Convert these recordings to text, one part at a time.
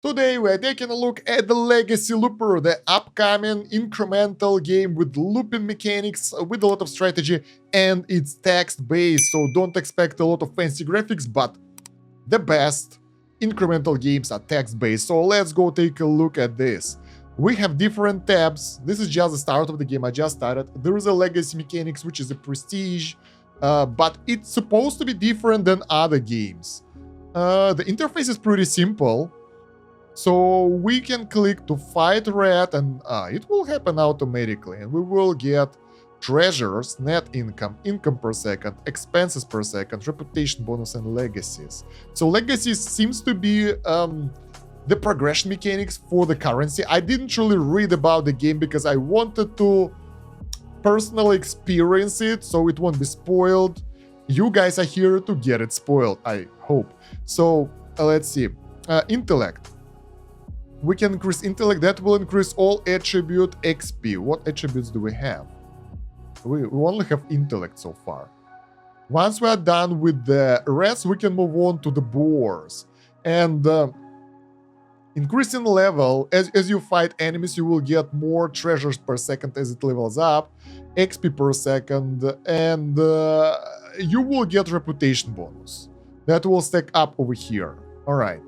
Today we're taking a look at the Legacy Looper, the upcoming incremental game with looping mechanics, with a lot of strategy, and it's text-based, so don't expect a lot of fancy graphics, but the best incremental games are text-based, so let's go take a look at this. We have different tabs. This is just the start of the game. I just started. There is a Legacy mechanics, which is a prestige, but it's supposed to be different than other games. The interface is pretty simple. So we can click to fight red and it will happen automatically, and we will get treasures, net income, income per second, expenses per second, reputation bonus, and legacies. So legacies seems to be the progression mechanics for the currency. I didn't really read about the game because I wanted to personally experience it so it won't be spoiled. You guys are here to get it spoiled, I hope. So let's see. Intellect. We can increase intellect. That will increase all attribute XP. What attributes do we have? We only have intellect so far. Once we are done with the rest, we can move on to the boars. And increasing level, as you fight enemies, you will get more treasures per second as it levels up, XP per second, and you will get reputation bonus. That will stack up over here. All right.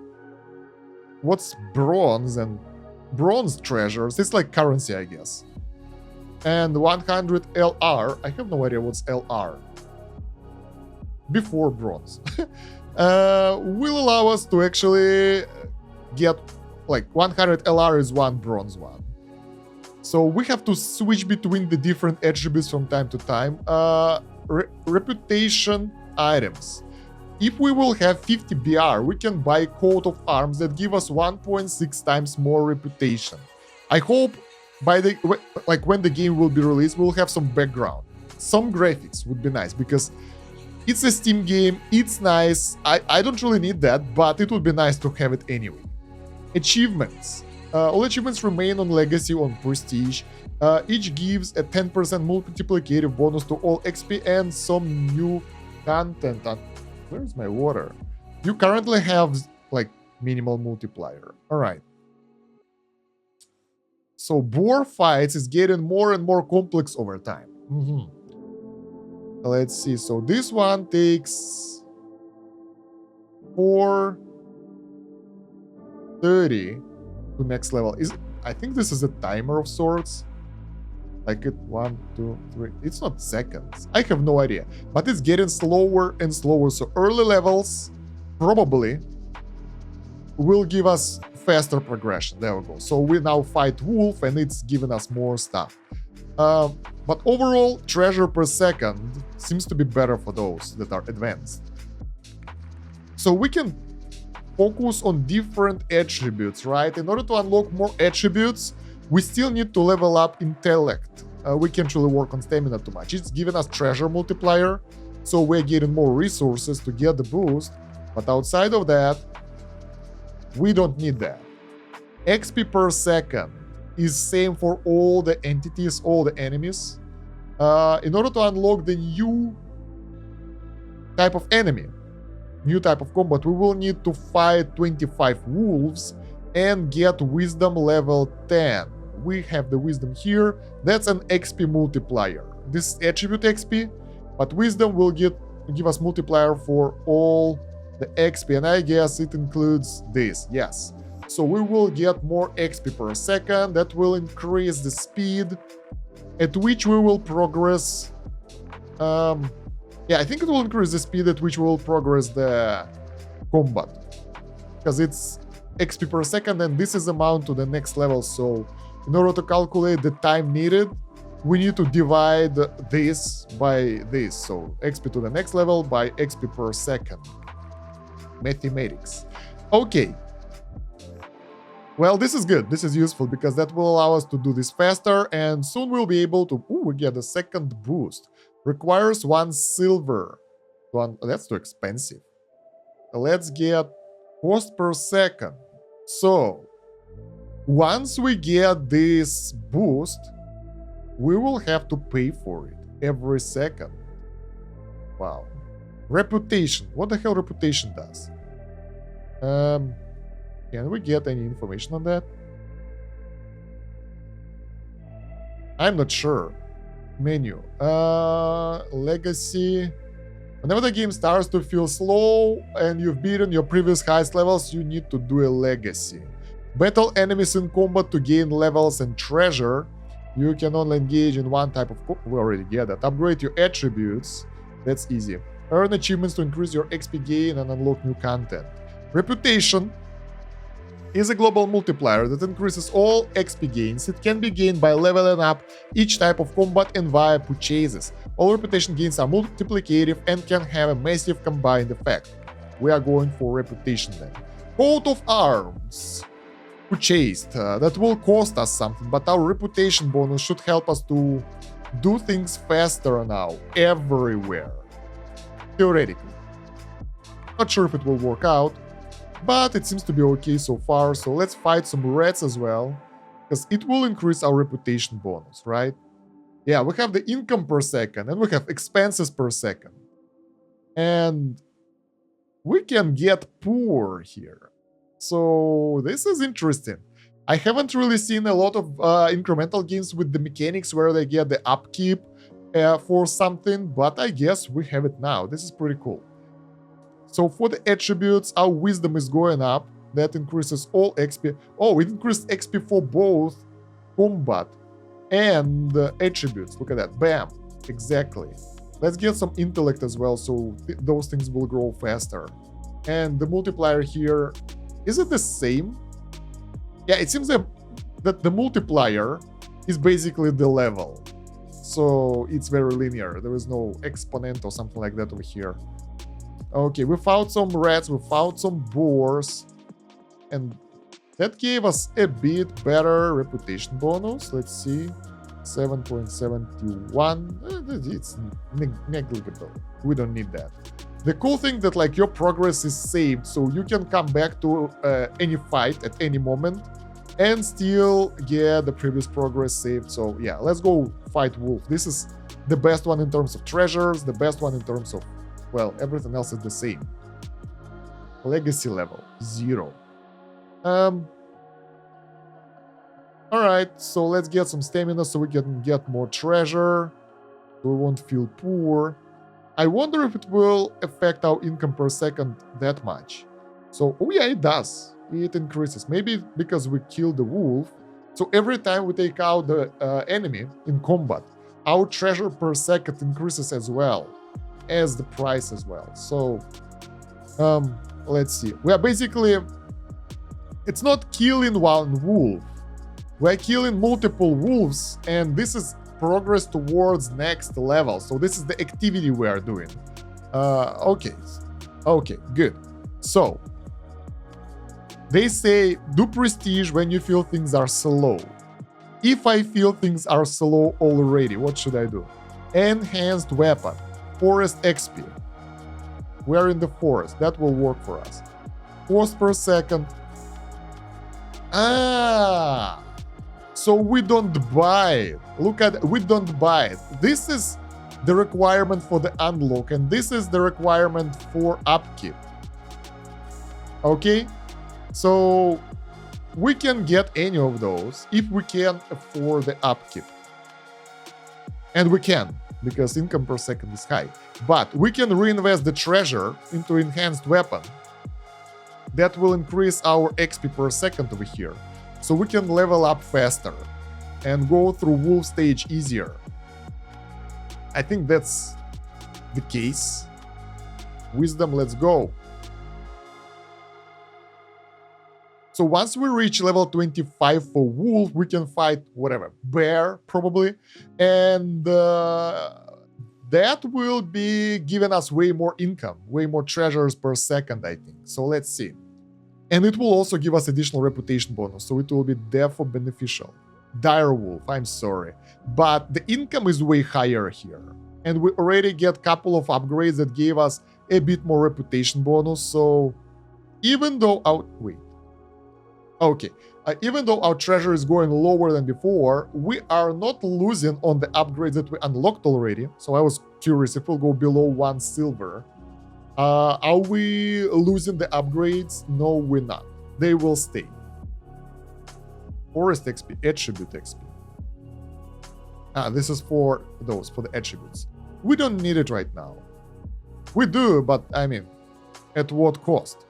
What's bronze and bronze treasures? It's like currency, I guess. And 100 LR. I have no idea what's LR. Before bronze. Will allow us to actually get like 100 LR is one bronze one. So we have to switch between the different attributes from time to time. Reputation items. If we will have 50 BR, we can buy coat of arms that give us 1.6 times more reputation. I hope by the when the game will be released, we'll have some background. Some graphics would be nice because it's a Steam game, it's nice. I don't really need that, but it would be nice to have it anyway. Achievements. All achievements remain on Legacy on Prestige. Each gives a 10% multiplicative bonus to all XP and some new content. Where's my water? You currently have like minimal multiplier. All right. So boar fights is getting more and more complex over time. Let's see. So this one takes 430 to next level. I think this is a timer of sorts. Like it 1, 2, 3. It's not seconds. I have no idea. But it's getting slower and slower. So early levels probably will give us faster progression. There we go. So we now fight wolf and it's giving us more stuff. But overall, treasure per second seems to be better for those that are advanced. So we can focus on different attributes, right? In order to unlock more attributes, we still need to level up intellect. We can't really work on stamina too much. It's giving us treasure multiplier, so we're getting more resources to get the boost. But outside of that, we don't need that. XP per second is same for all the entities, all the enemies. In order to unlock the new type of enemy, new type of combat, we will need to fight 25 wolves and get wisdom level 10. We have the wisdom here. That's an XP multiplier. This is attribute XP, but wisdom will give us multiplier for all the XP, and I guess it includes this. Yes. So we will get more XP per second. That will increase the speed at which we will progress. Yeah, I think it will increase the speed at which we will progress the combat, because it's XP per second, and this is amount to the next level. So in order to calculate the time needed, we need to divide this by this. So XP to the next level by XP per second. Mathematics. Okay. Well, this is good. This is useful because that will allow us to do this faster, and soon we'll be able to... Ooh, we get a second boost. Requires 1 silver. That's too expensive. Let's get cost per second. So once we get this boost, we will have to pay for it every second. Wow. Reputation. What the hell reputation does? Can we get any information on that? I'm not sure. Menu. Legacy. Whenever the game starts to feel slow and you've beaten your previous highest levels, you need to do a legacy. Battle enemies in combat to gain levels and treasure. You can only engage in one type of... We already get that. Upgrade your attributes. That's easy. Earn achievements to increase your XP gain and unlock new content. Reputation is a global multiplier that increases all XP gains. It can be gained by leveling up each type of combat and via purchases. All reputation gains are multiplicative and can have a massive combined effect. We are going for reputation then. Coat of arms. Purchased. That will cost us something, but our reputation bonus should help us to do things faster now, everywhere. Theoretically. Not sure if it will work out, but it seems to be okay so far, so let's fight some rats as well, because it will increase our reputation bonus, right? Yeah, we have the income per second, and we have expenses per second. And we can get poor here. So this is interesting. I haven't really seen a lot of incremental games with the mechanics where they get the upkeep for something, but I guess we have it now. This is pretty cool. So for the attributes, our wisdom is going up. That increases all XP. Oh, it increased XP for both combat and attributes. Look at that. Bam. Exactly. Let's get some intellect as well, so those things will grow faster. And the multiplier here, is it the same? Yeah, it seems that the multiplier is basically the level. So it's very linear. There is no exponent or something like that over here. Okay, we found some rats, we found some boars, and that gave us a bit better reputation bonus. Let's see, 7.71. It's negligible. We don't need that. The cool thing that like your progress is saved, so you can come back to any fight at any moment and still get the previous progress saved. So yeah, let's go fight wolf. This is the best one in terms of treasures, the best one in terms of, well, everything else is the same. Legacy level 0. Alright, so let's get some stamina so we can get more treasure. So we won't feel poor. I wonder if it will affect our income per second that much. So, oh yeah, it does. It increases. Maybe because we kill the wolf. So every time we take out the enemy in combat, our treasure per second increases as well as the price as well. So, let's see. We are basically... It's not killing one wolf. We're killing multiple wolves, and this is progress towards next level. So this is the activity we are doing. Okay, good. So they say do prestige when you feel things are slow. If I feel things are slow already, what should I do? Enhanced weapon, forest XP. We're in the forest. That will work for us. Cost per second. So we don't buy it. Look at it. We don't buy it. This is the requirement for the unlock, and this is the requirement for upkeep. Okay? So we can get any of those if we can afford the upkeep. And we can, because income per second is high. But we can reinvest the treasure into enhanced weapon. That will increase our XP per second over here. So we can level up faster and go through wolf stage easier. I think that's the case. Wisdom, let's go. So once we reach level 25 for wolf, we can fight whatever, bear probably, and that will be giving us way more income, way more treasures per second, I think. So let's see. And it will also give us additional reputation bonus, so it will be therefore beneficial. Dire wolf, I'm sorry, but the income is way higher here, and we already get a couple of upgrades that gave us a bit more reputation bonus. So even though even though our treasure is going lower than before, we are not losing on the upgrades that we unlocked already. So I was curious if we'll go below 1 silver. Are we losing the upgrades? No, we're not. they will stay. Forest XP, attribute XP. This is for those, for the attributes. We don't need it right now. We do, but I mean, at what cost?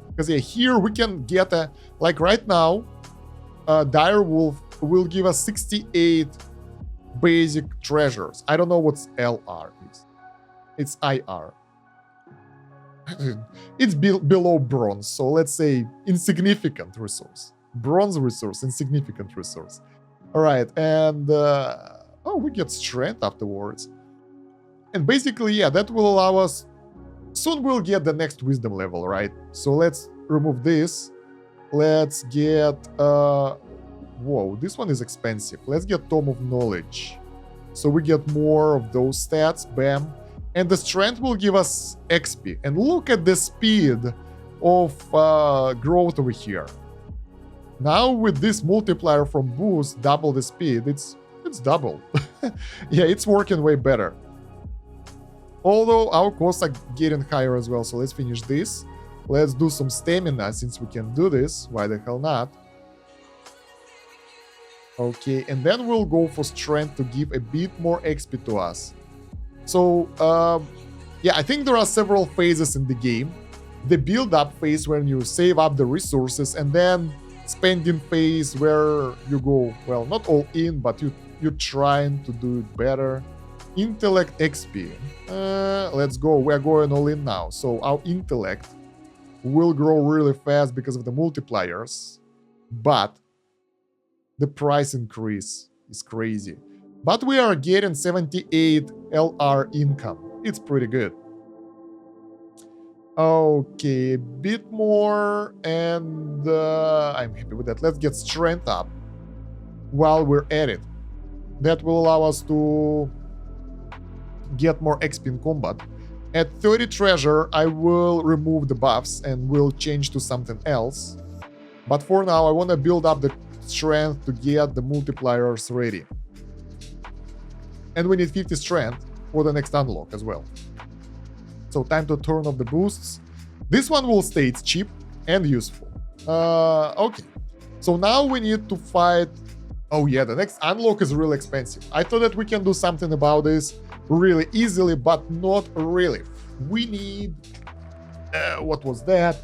Because yeah, here we can get a, like right now, Dire Wolf will give us 68 basic treasures. I don't know what's LR is. It's IR. It's below bronze, so let's say insignificant resource. Bronze resource, insignificant resource. All right, and oh, we get strength afterwards. And basically, yeah, that will allow us. Soon we'll get the next wisdom level, right? So let's remove this. Let's get whoa, this one is expensive. Let's get Tome of Knowledge. So we get more of those stats, bam. And the strength will give us XP. And look at the speed of growth over here. Now with this multiplier from boost, double the speed, it's double. Yeah, it's working way better. Although our costs are getting higher as well, so let's finish this. Let's do some stamina since we can do this. Why the hell not? Okay, and then we'll go for strength to give a bit more XP to us. So, yeah, I think there are several phases in the game. The build-up phase when you save up the resources, and then spending phase where you go, well, not all in, but you're trying to do it better. Intellect XP. Let's go. We're going all in now. So our intellect will grow really fast because of the multipliers, but the price increase is crazy. But we are getting 78 LR income. It's pretty good. Okay, a bit more, and I'm happy with that. Let's get strength up while we're at it. That will allow us to get more XP in combat. At 30 treasure, I will remove the buffs and will change to something else. But for now, I want to build up the strength to get the multipliers ready. And we need 50 strength for the next unlock as well. So time to turn off the boosts. This one will stay, it's cheap and useful. Okay, so now we need to fight. Oh yeah, the next unlock is really expensive. I thought that we can do something about this really easily, but not really. We need, what was that?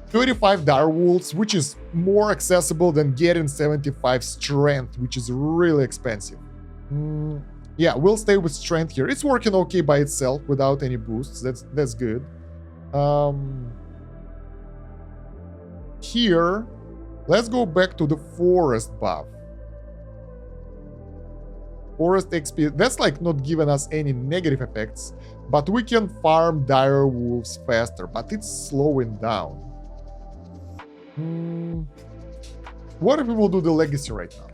35 dire wolves, which is more accessible than getting 75 strength, which is really expensive. Yeah, we'll stay with strength here. It's working okay by itself without any boosts. That's good. Here, let's go back to the forest buff. Forest XP, that's like not giving us any negative effects, but we can farm dire wolves faster, but it's slowing down. What if we will do the legacy right now?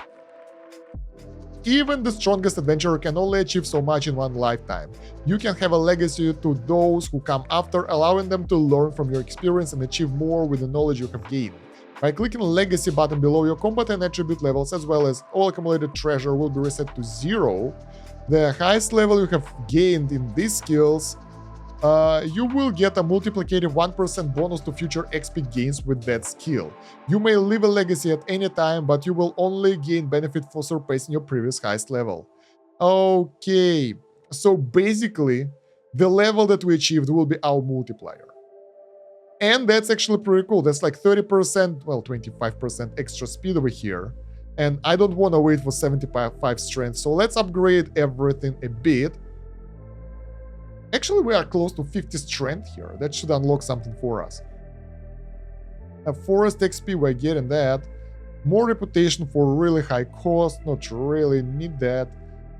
Even the strongest adventurer can only achieve so much in one lifetime. You can have a legacy to those who come after, allowing them to learn from your experience and achieve more with the knowledge you have gained. By clicking the legacy button below, your combat and attribute levels, as well as all accumulated treasure, will be reset to 0. The highest level you have gained in these skills, you will get a multiplicative 1% bonus to future XP gains with that skill. You may leave a legacy at any time, but you will only gain benefit for surpassing your previous highest level. Okay, so basically, the level that we achieved will be our multiplier. And that's actually pretty cool. That's like 30%, well, 25% extra speed over here. And I don't want to wait for 75 strength, so let's upgrade everything a bit. Actually, we are close to 50 strength here. That should unlock something for us. A forest XP, we're getting that. More reputation for really high cost. Not really need that.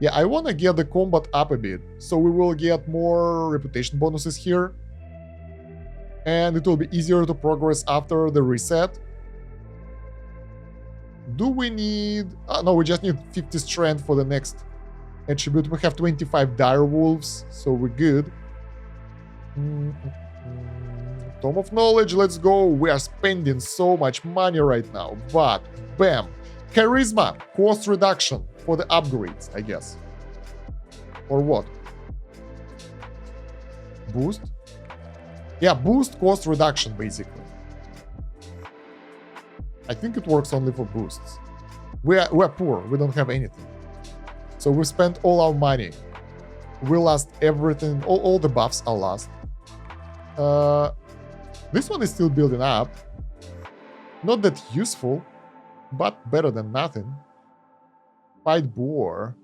Yeah, I want to get the combat up a bit. So we will get more reputation bonuses here. And it will be easier to progress after the reset. Do we need... no, we just need 50 strength for the next attribute. We have 25 dire wolves, so we're good. Tome of Knowledge, let's go. We are spending so much money right now, but bam. Charisma, cost reduction for the upgrades, I guess. Or what? Boost? Yeah, boost cost reduction, basically. I think it works only for boosts. We're poor, we don't have anything. So we spent all our money. We lost everything, all the buffs are lost. This one is still building up. Not that useful, but better than nothing. Fight boar.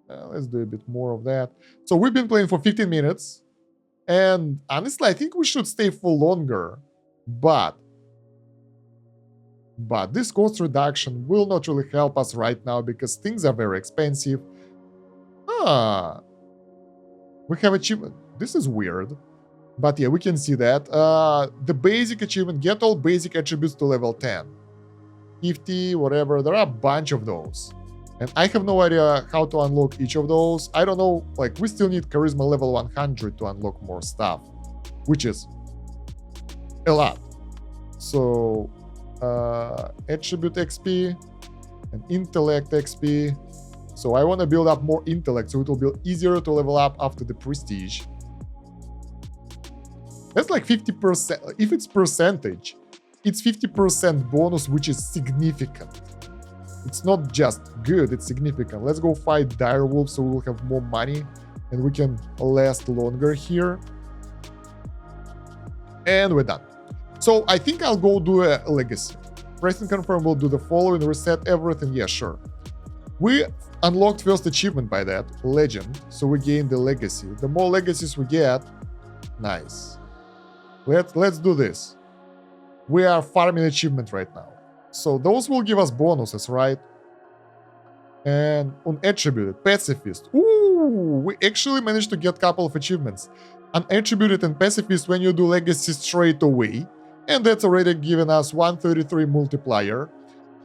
Let's do a bit more of that. So we've been playing for 15 minutes. And honestly, I think we should stay for longer. But this cost reduction will not really help us right now because things are very expensive. We have achievement. This is weird. But yeah, we can see that. The basic achievement, get all basic attributes to level 10. 50, whatever. There are a bunch of those. And I have no idea how to unlock each of those. I don't know, like, we still need charisma level 100 to unlock more stuff, which is a lot. So, attribute XP and intellect XP. So I want to build up more intellect, so it will be easier to level up after the prestige. That's like 50%. If it's percentage, it's 50% bonus, which is significant. It's not just good, it's significant. Let's go fight direwolf so we'll have more money and we can last longer here. And we're done. So I think I'll go do a legacy. Press and confirm will do the following, reset everything. Yeah, sure. We unlocked first achievement by that, legend. So we gain the legacy. The more legacies we get, nice. Let's do this. We are farming achievement right now. So those will give us bonuses, right? And unattributed, pacifist. Ooh, we actually managed to get a couple of achievements. Unattributed and pacifist when you do legacy straight away. And that's already given us 133 multiplier.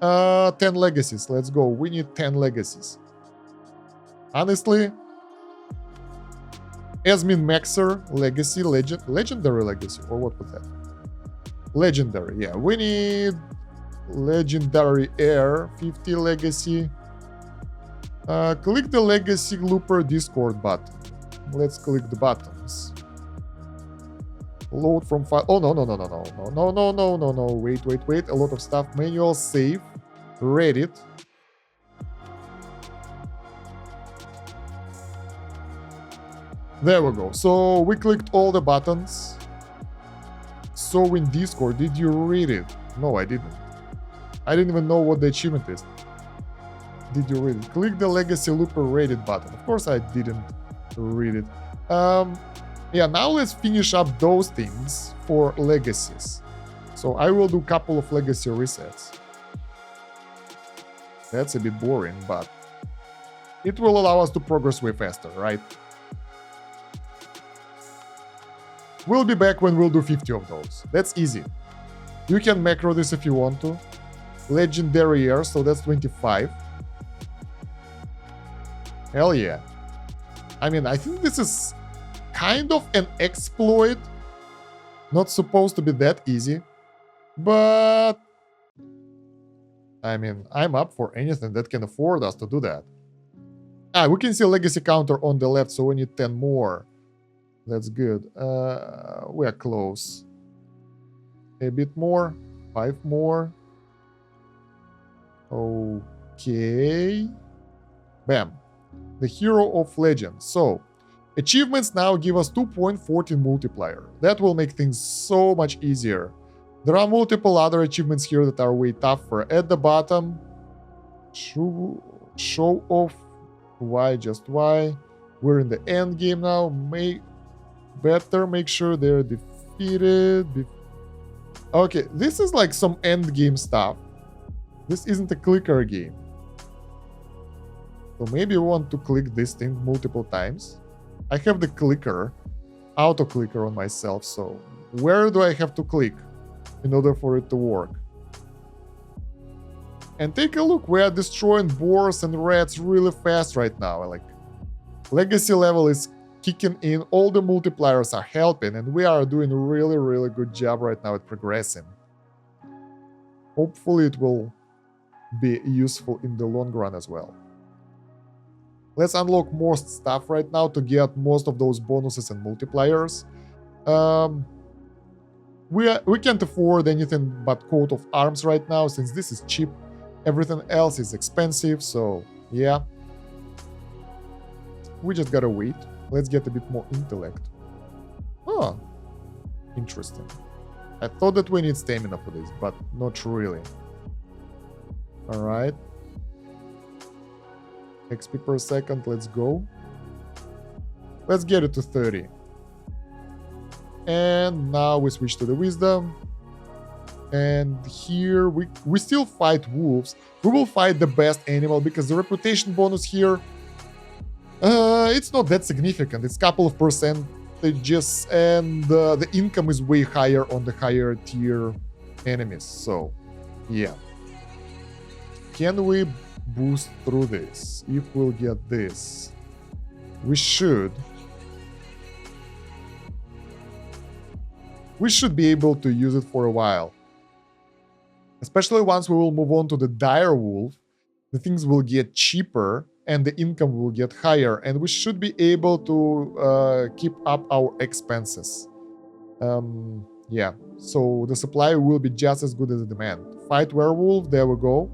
10 legacies, let's go. We need 10 legacies. Honestly, Esmin Maxer, legacy, legendary legacy, or what was that? Legendary, yeah. We need legendary heir, 50 legacy. Click the legacy looper Discord button. Let's click the buttons. Load from file. Oh, no. Wait. A lot of stuff. Manual save. Reddit. There we go. So we clicked all the buttons. So in Discord, did you read it? No, I didn't. I didn't even know what the achievement is. Did you read it? Click the legacy looper Reddit button. Of course I didn't read it. Yeah, now let's finish up those things for legacies. So I will do a couple of legacy resets. That's a bit boring, but it will allow us to progress way faster, right? We'll be back when we'll do 50 of those. That's easy. You can macro this if you want to. Legendary year, so that's 25. Hell yeah. I mean, I think this is kind of an exploit. Not supposed to be that easy. But I mean, I'm up for anything that can afford us to do that. We can see a legacy counter on the left, so we need 10 more. That's good. We are close. A bit more. 5 more. Okay. Bam. The Hero of Legend. So, achievements now give us 2.14 multiplier. That will make things so much easier. There are multiple other achievements here that are way tougher. At the bottom, show off. Why? Just why? We're in the end game now. Better make sure they're defeated. Okay, this is like some end game stuff. This isn't a clicker game. So maybe we want to click this thing multiple times. I have the clicker, auto clicker on myself, so where do I have to click in order for it to work? And take a look, we are destroying boars and rats really fast right now. Like, legacy level is kicking in, all the multipliers are helping, and we are doing a really good job right now at progressing. Hopefully it will be useful in the long run as well. Let's unlock more stuff right now to get most of those bonuses and multipliers. Um, we can't afford anything but coat of arms right now, since this is cheap. Everything else is expensive, so yeah. We just gotta wait. Let's get a bit more intellect. Oh, interesting. I thought that we need stamina for this, but not really. Alright. XP per second, let's go. Let's get it to 30. And now we switch to the wisdom. And here we still fight wolves. We will fight the best animal because the reputation bonus here, it's not that significant. It's a couple of percentages, and the income is way higher on the higher tier enemies. So, yeah. Can we boost through this? If we'll get this, we should. We should be able to use it for a while. Especially once we will move on to the dire wolf, the things will get cheaper and the income will get higher, and we should be able to keep up our expenses. Yeah, so the supply will be just as good as the demand. Fight werewolf, there we go.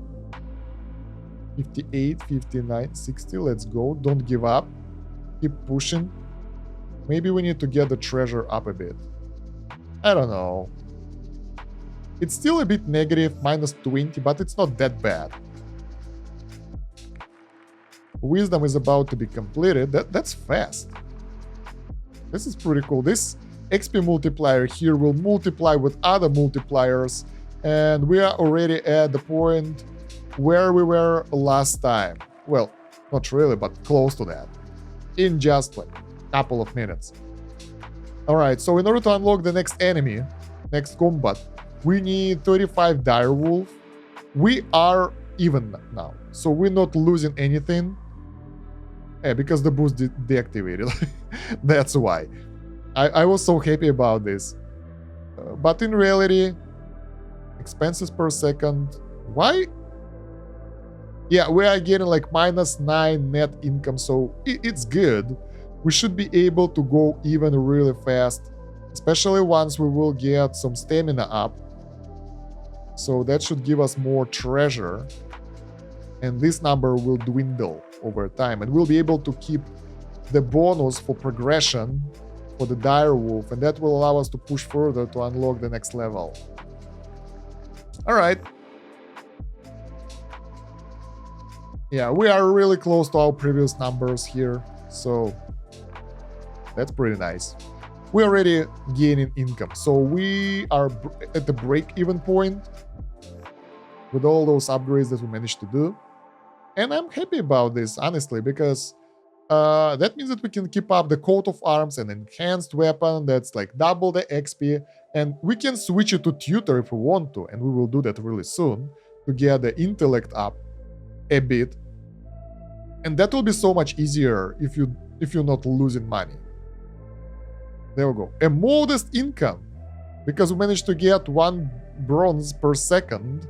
58, 59, 60, let's go. Don't give up. Keep pushing. Maybe we need to get the treasure up a bit. I don't know. It's still a bit negative, minus 20, but it's not that bad. Wisdom is about to be completed. That's fast. This is pretty cool. This XP multiplier here will multiply with other multipliers, and we are already at the point where we were last time. Well, not really, but close to that. In just like a couple of minutes. Alright, so in order to unlock the next enemy, next combat, we need 35 direwolf. We are even now, so we're not losing anything. Yeah, because the boost deactivated. That's why. I was so happy about this. But in reality, expenses per second. Why? Yeah, we are getting like minus 9 net income, so it's good. We should be able to go even really fast, especially once we will get some stamina up. So that should give us more treasure. And this number will dwindle over time, and we'll be able to keep the bonus for progression for the direwolf, and that will allow us to push further to unlock the next level. Alright. Yeah, we are really close to our previous numbers here, so that's pretty nice. We're already gaining income, so we are at the break-even point with all those upgrades that we managed to do. And I'm happy about this, honestly, because that means that we can keep up the coat of arms and enhanced weapon that's like double the XP, and we can switch it to tutor if we want to, and we will do that really soon to get the intellect up a bit. And that will be so much easier if you're not losing money. There we go. A modest income, because we managed to get 1 bronze per second,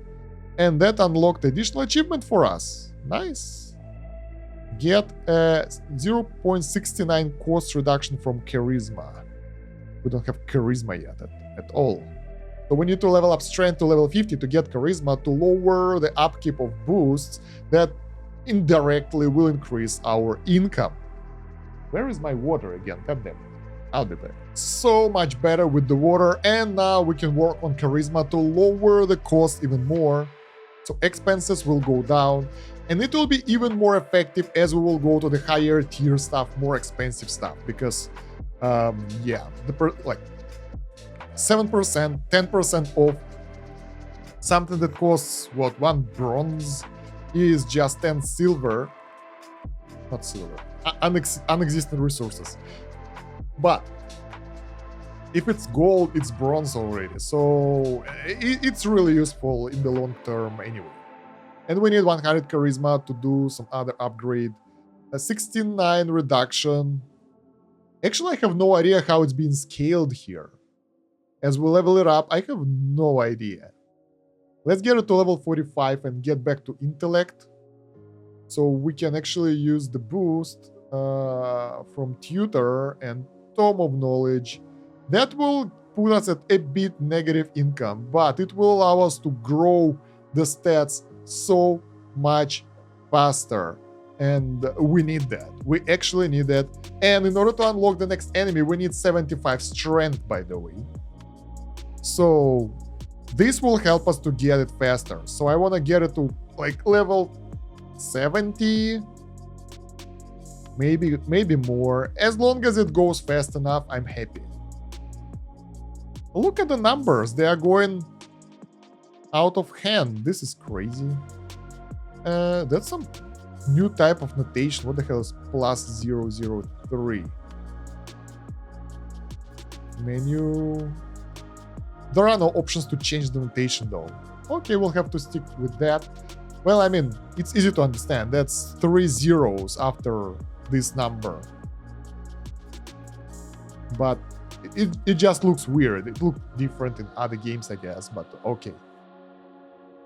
and that unlocked additional achievement for us. Nice. Get a 0.69 cost reduction from charisma. We don't have charisma yet at all. So we need to level up strength to level 50 to get charisma to lower the upkeep of boosts that indirectly will increase our income. Where is my water again? God damn it. I'll be there. So much better with the water, and now we can work on charisma to lower the cost even more. So expenses will go down, and it will be even more effective as we will go to the higher tier stuff, more expensive stuff, because yeah, like 7%, 10% off something that costs what, 1 bronze is just 10 silver, not silver, unexistent resources. But if it's gold, it's bronze already, so it's really useful in the long term anyway. And we need 100 charisma to do some other upgrade. A 69 reduction. Actually, I have no idea how it's being scaled here. As we level it up, I have no idea. Let's get it to level 45 and get back to intellect, so we can actually use the boost from tutor and Tome of Knowledge That will put us at a bit negative income, but it will allow us to grow the stats so much faster. And we need that. We actually need that. And in order to unlock the next enemy, we need 75 strength, by the way. So this will help us to get it faster. So I want to get it to like level 70, maybe more. As long as it goes fast enough, I'm happy. Look at the numbers. They are going out of hand. This is crazy. That's some new type of notation. What the hell is plus 003? Menu. There are no options to change the notation though. Okay, we'll have to stick with that. Well, I mean, it's easy to understand. That's 3 zeros after this number. But it just looks weird. It looks different in other games, I guess, but okay.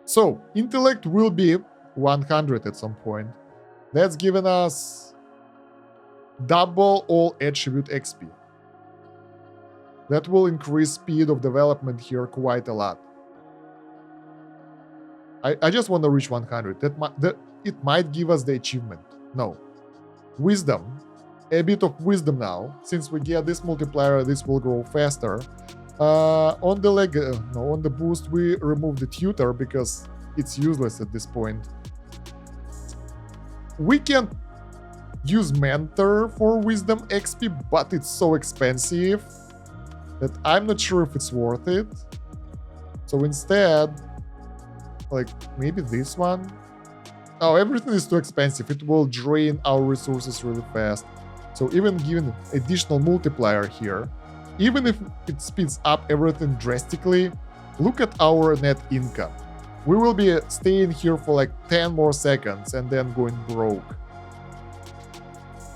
So, intellect will be 100 at some point. That's given us double all attribute XP. That will increase speed of development here quite a lot. I just want to reach 100. It might give us the achievement. No. Wisdom. A bit of wisdom now. Since we get this multiplier, this will grow faster. On the boost, we remove the tutor because it's useless at this point. We can use mentor for wisdom XP, but it's so expensive that I'm not sure if it's worth it. So instead, like maybe this one. Oh, everything is too expensive. It will drain our resources really fast. So even given additional multiplier here, even if it speeds up everything drastically, look at our net income. We will be staying here for like 10 more seconds and then going broke.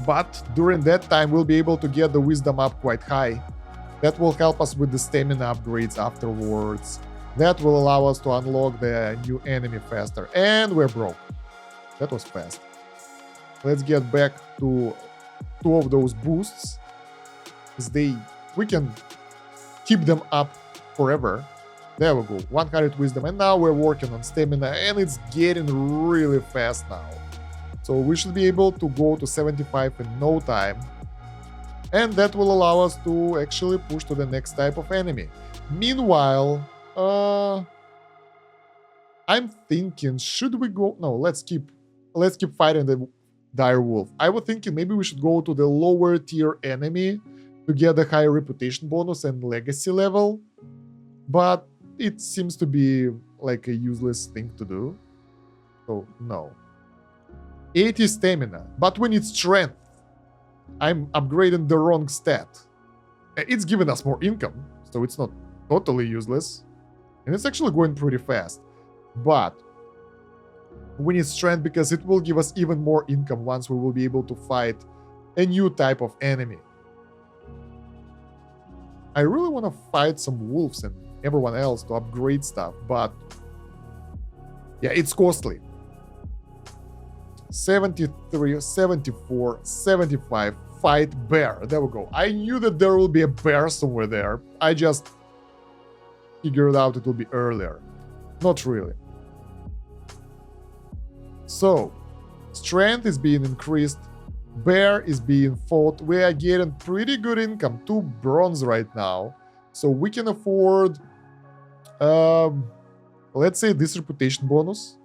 But during that time, we'll be able to get the wisdom up quite high. That will help us with the stamina upgrades afterwards. That will allow us to unlock the new enemy faster. And we're broke. That was fast. Let's get back to 2 of those boosts. We can keep them up forever. There we go, 100 wisdom, and now we're working on stamina, and it's getting really fast now. So we should be able to go to 75 in no time, and that will allow us to actually push to the next type of enemy. Meanwhile, I'm thinking, should we go? No, let's keep fighting the dire wolf. I was thinking maybe we should go to the lower tier enemy to get the higher reputation bonus and legacy level, but it seems to be like a useless thing to do. So no. 80 stamina, but we need strength. I'm upgrading the wrong stat. It's giving us more income, so it's not totally useless. And it's actually going pretty fast. But we need strength because it will give us even more income once we will be able to fight a new type of enemy. I really want to fight some wolves and everyone else to upgrade stuff, but yeah, it's costly. 73, 74, 75, fight bear. There we go. I knew that there will be a bear somewhere there. I just figured out it will be earlier. Not really. So, strength is being increased. Bear is being fought. We are getting pretty good income. 2 bronze right now. So we can afford, let's say this reputation bonus.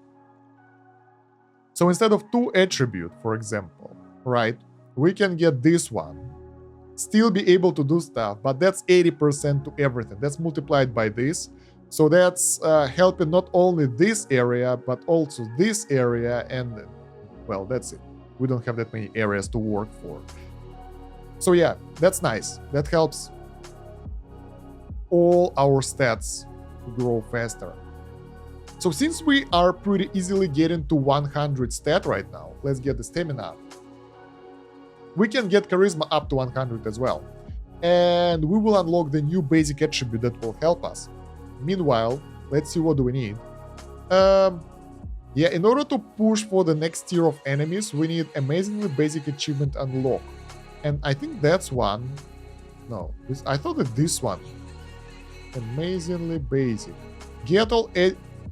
So instead of 2 attribute, for example, right, we can get this one. Still be able to do stuff, but that's 80% to everything. That's multiplied by this. So that's helping not only this area, but also this area. And, well, that's it. We don't have that many areas to work for. So yeah, that's nice. That helps all our stats to grow faster. So since we are pretty easily getting to 100 stat right now, let's get the stamina up. We can get charisma up to 100 as well. And we will unlock the new basic attribute that will help us. Meanwhile, let's see what do we need. Yeah, in order to push for the next tier of enemies, we need amazingly basic achievement unlock. And I think that's one. No, I thought that this one. Amazingly basic. Get all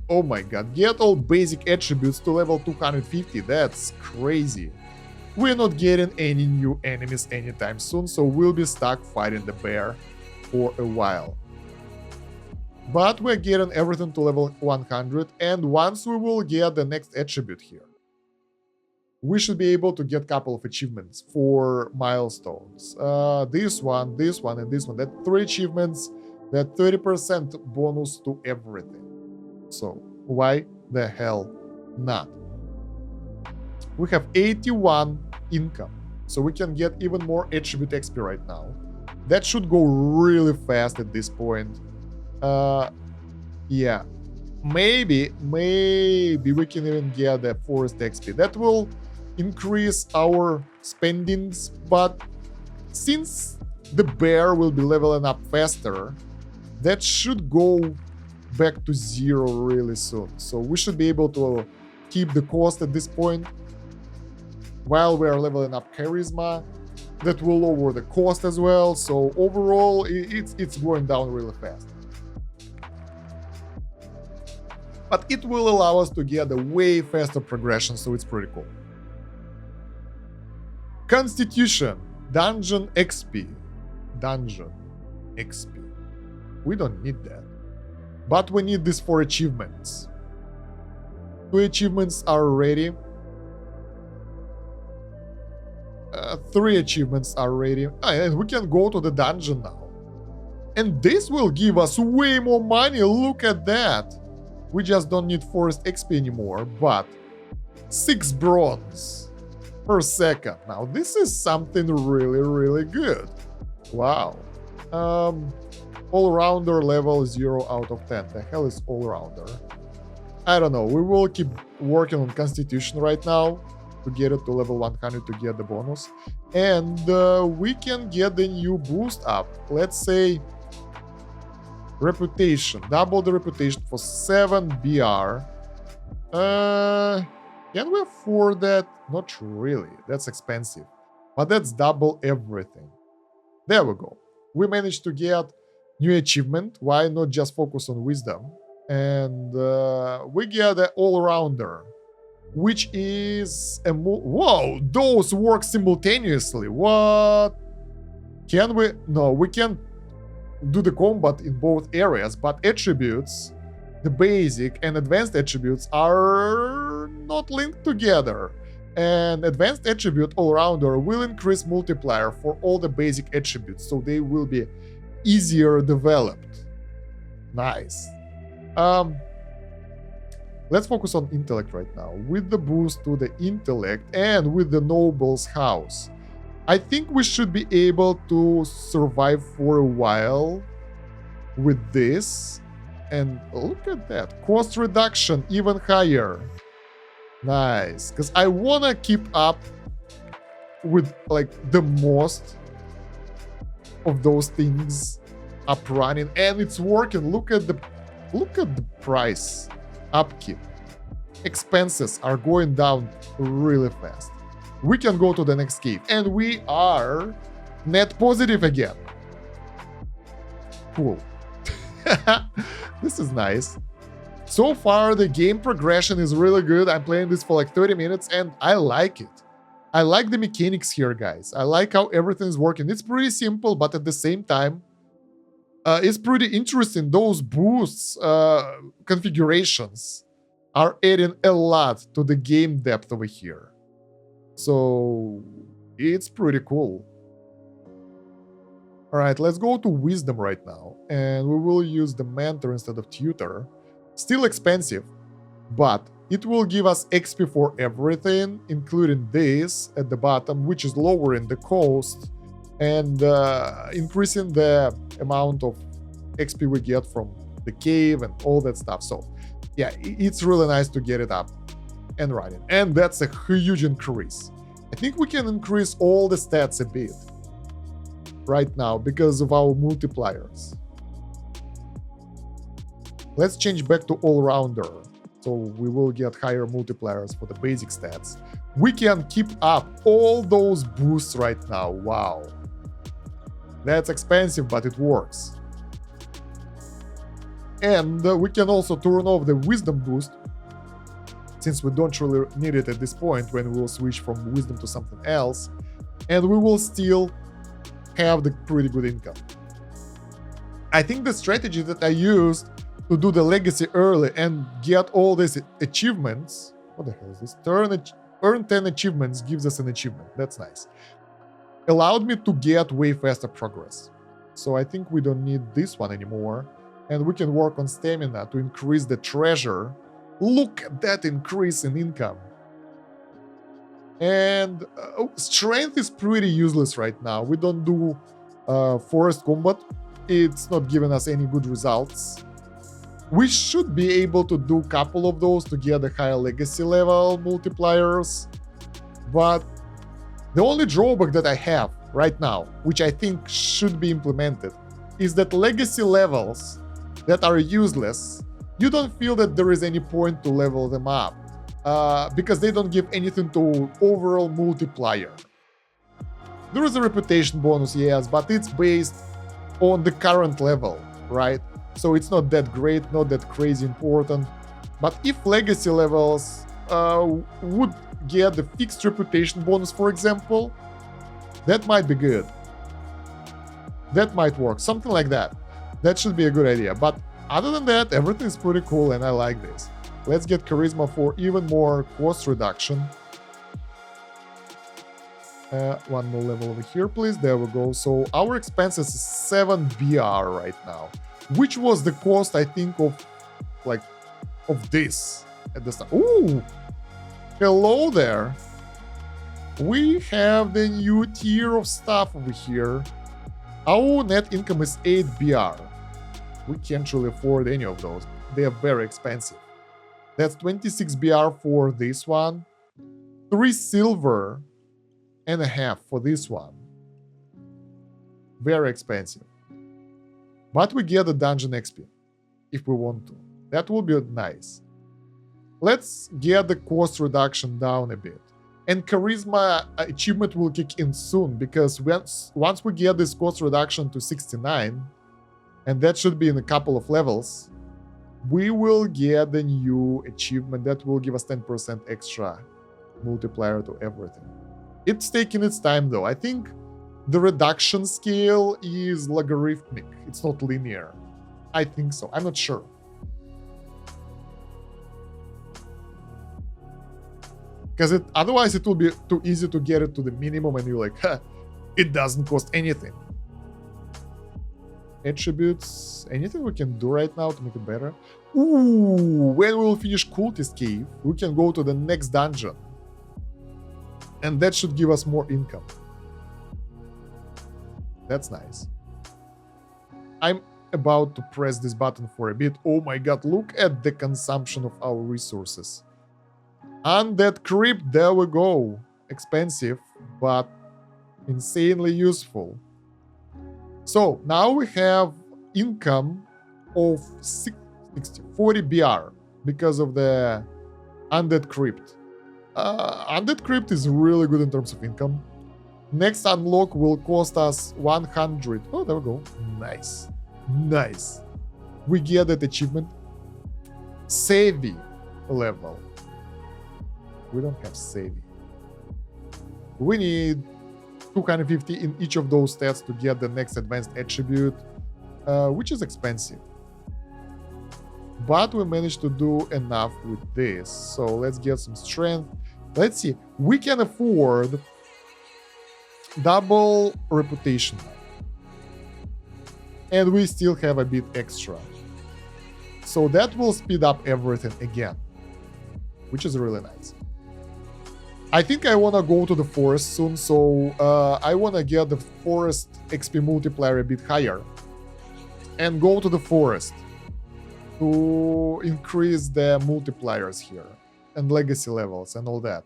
oh my god, get all basic attributes to level 250. That's crazy. We're not getting any new enemies anytime soon, so we'll be stuck fighting the bear for a while. But we're getting everything to level 100, and once we will get the next attribute here, we should be able to get a couple of achievements for milestones. This one, and this one. That 3 achievements, that 30% bonus to everything. So why the hell not? We have 81 income, so we can get even more attribute XP right now. That should go really fast at this point. Yeah, maybe we can even get the forest XP. That will increase our spendings, but since the bear will be leveling up faster, that should go back to 0 really soon. So we should be able to keep the cost at this point while we are leveling up charisma. That will lower the cost as well. So overall, it's going down really fast. But it will allow us to get a way faster progression, so it's pretty cool. Constitution, Dungeon XP. Dungeon XP. We don't need that. But we need this for achievements. 2 achievements are ready. 3 achievements are ready. And we can go to the dungeon now. And this will give us way more money. Look at that. We just don't need forest XP anymore, but 6 bronze per second. Now, this is something really, really good. Wow. All-rounder level 0 out of 10. The hell is all-rounder? I don't know. We will keep working on Constitution right now to get it to level 100 to get the bonus. And we can get the new boost up. Let's say Reputation. Double the reputation for 7 BR. Can we afford that? Not really. That's expensive. But that's double everything. There we go. We managed to get new achievement. Why not just focus on wisdom? And we get an all-rounder, which is a whoa, those work simultaneously. What? Can we? No, we can do the combat in both areas, but attributes, the basic and advanced attributes, are not linked together. And advanced attribute all-rounder will increase multiplier for all the basic attributes, so they will be easier developed. Nice. Let's focus on intellect right now. With the boost to the intellect and with the noble's house, I think we should be able to survive for a while with this. And look at that. Cost reduction even higher. Nice. Because I want to keep up with like the most of those things up running. And it's working. Look at the price upkeep. Expenses are going down really fast. We can go to the next cave, and we are net positive again. Cool. This is nice. So far, the game progression is really good. I'm playing this for like 30 minutes, and I like it. I like the mechanics here, guys. I like how everything is working. It's pretty simple, but at the same time, it's pretty interesting. Those boosts configurations are adding a lot to the game depth over here. So it's pretty cool. All right, let's go to wisdom right now, and we will use the mentor instead of tutor. Still expensive, but it will give us XP for everything, including this at the bottom, which is lowering the cost and increasing the amount of XP we get from the cave and all that stuff. So yeah, it's really nice to get it up and running. And that's a huge increase. I think we can increase all the stats a bit right now because of our multipliers. Let's change back to all-rounder. So we will get higher multipliers for the basic stats. We can keep up all those boosts right now. Wow. That's expensive, but it works. And we can also turn off the wisdom boost, since we don't really need it at this point when we will switch from wisdom to something else. And we will still have the pretty good income. I think the strategy that I used to do the legacy early and get all these achievements, what the hell is this? Earn 10 achievements gives us an achievement. That's nice. Allowed me to get way faster progress. So I think we don't need this one anymore. And we can work on stamina to increase the treasure. Look at that increase in income. And strength is pretty useless right now. We don't do forest combat. It's not giving us any good results. We should be able to do a couple of those to get the higher legacy level multipliers. But the only drawback that I have right now, which I think should be implemented, is that legacy levels that are useless, you don't feel that there is any point to level them up. Because they don't give anything to overall multiplier. There is a reputation bonus, yes, but it's based on the current level, right? So it's not that great, not that crazy important. But if legacy levels would get the fixed reputation bonus, for example, that might be good. That might work, something like that. That should be a good idea. But other than that, everything is pretty cool and I like this. Let's get charisma for even more cost reduction. One more level over here, please. There we go. So our expenses is 7 BR right now, which was the cost, I think, of this at the start. Ooh, hello there. We have the new tier of stuff over here. Our net income is 8 BR. We can't really afford any of those. They are very expensive. That's 26 BR for this one. 3 silver and a half for this one. Very expensive. But we get the dungeon XP if we want to. That will be nice. Let's get the cost reduction down a bit. And charisma achievement will kick in soon, because once we get this cost reduction to 69, and that should be in a couple of levels, we will get the new achievement that will give us 10% extra multiplier to everything. It's taking its time though. I think the reduction scale is logarithmic. It's not linear. I think so. I'm not sure. Because otherwise it will be too easy to get it to the minimum and you're like, huh, it doesn't cost anything. Attributes, anything we can do right now to make it better? Ooh, when we will finish Cultist Cave, we can go to the next dungeon. And that should give us more income. That's nice. I'm about to press this button for a bit. Oh my god, look at the consumption of our resources. Undead Crypt, there we go. Expensive, but insanely useful. So now we have income of 40 BR because of the Undead Crypt. Undead Crypt is really good in terms of income. Next unlock will cost us 100. Oh, there we go. Nice. Nice. We get that achievement. Savvy level. We don't have Savvy. We need 250 in each of those stats to get the next advanced attribute, which is expensive. But we managed to do enough with this. So let's get some strength. Let's see. We can afford double reputation. And we still have a bit extra. So that will speed up everything again, which is really nice. I think I want to go to the forest soon, so I want to get the forest XP multiplier a bit higher and go to the forest to increase the multipliers here and legacy levels and all that.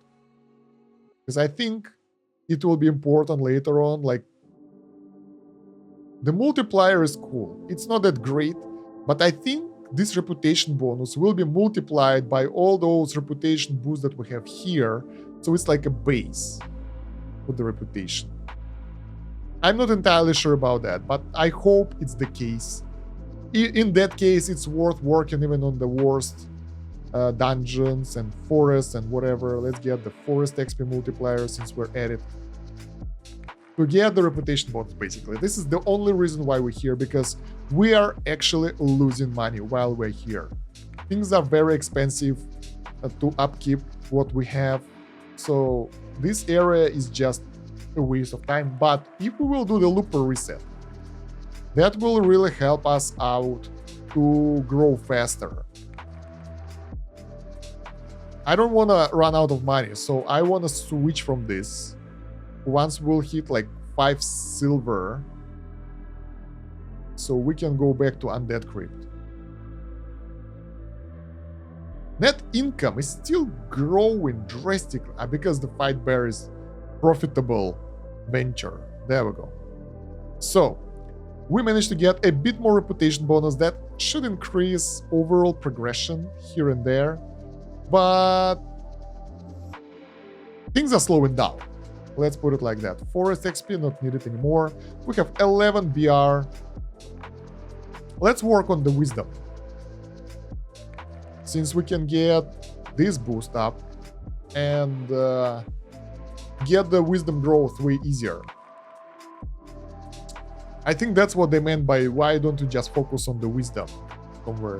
Because I think it will be important later on. Like, the multiplier is cool. It's not that great, but I think this reputation bonus will be multiplied by all those reputation boosts that we have here. So it's like a base for the reputation. I'm not entirely sure about that, but I hope it's the case. In that case, it's worth working even on the worst dungeons and forests and whatever. Let's get the forest XP multiplier since we're at it. To get the reputation bonus, basically. This is the only reason why we're here, because we are actually losing money while we're here. Things are very expensive to upkeep what we have. So this area is just a waste of time. But if we will do the looper reset, that will really help us out to grow faster. I don't want to run out of money, so I want to switch from this. Once we'll hit like 5 silver, so we can go back to Undead Crypt. Net income is still growing drastically because the fight bear is profitable venture. There we go. So we managed to get a bit more reputation bonus that should increase overall progression here and there, but things are slowing down. Let's put it like that. Forest XP not needed anymore. We have 11 BR. Let's work on the wisdom. Since we can get this boost up and get the wisdom growth way easier. I think that's what they meant by why don't you just focus on the wisdom somewhere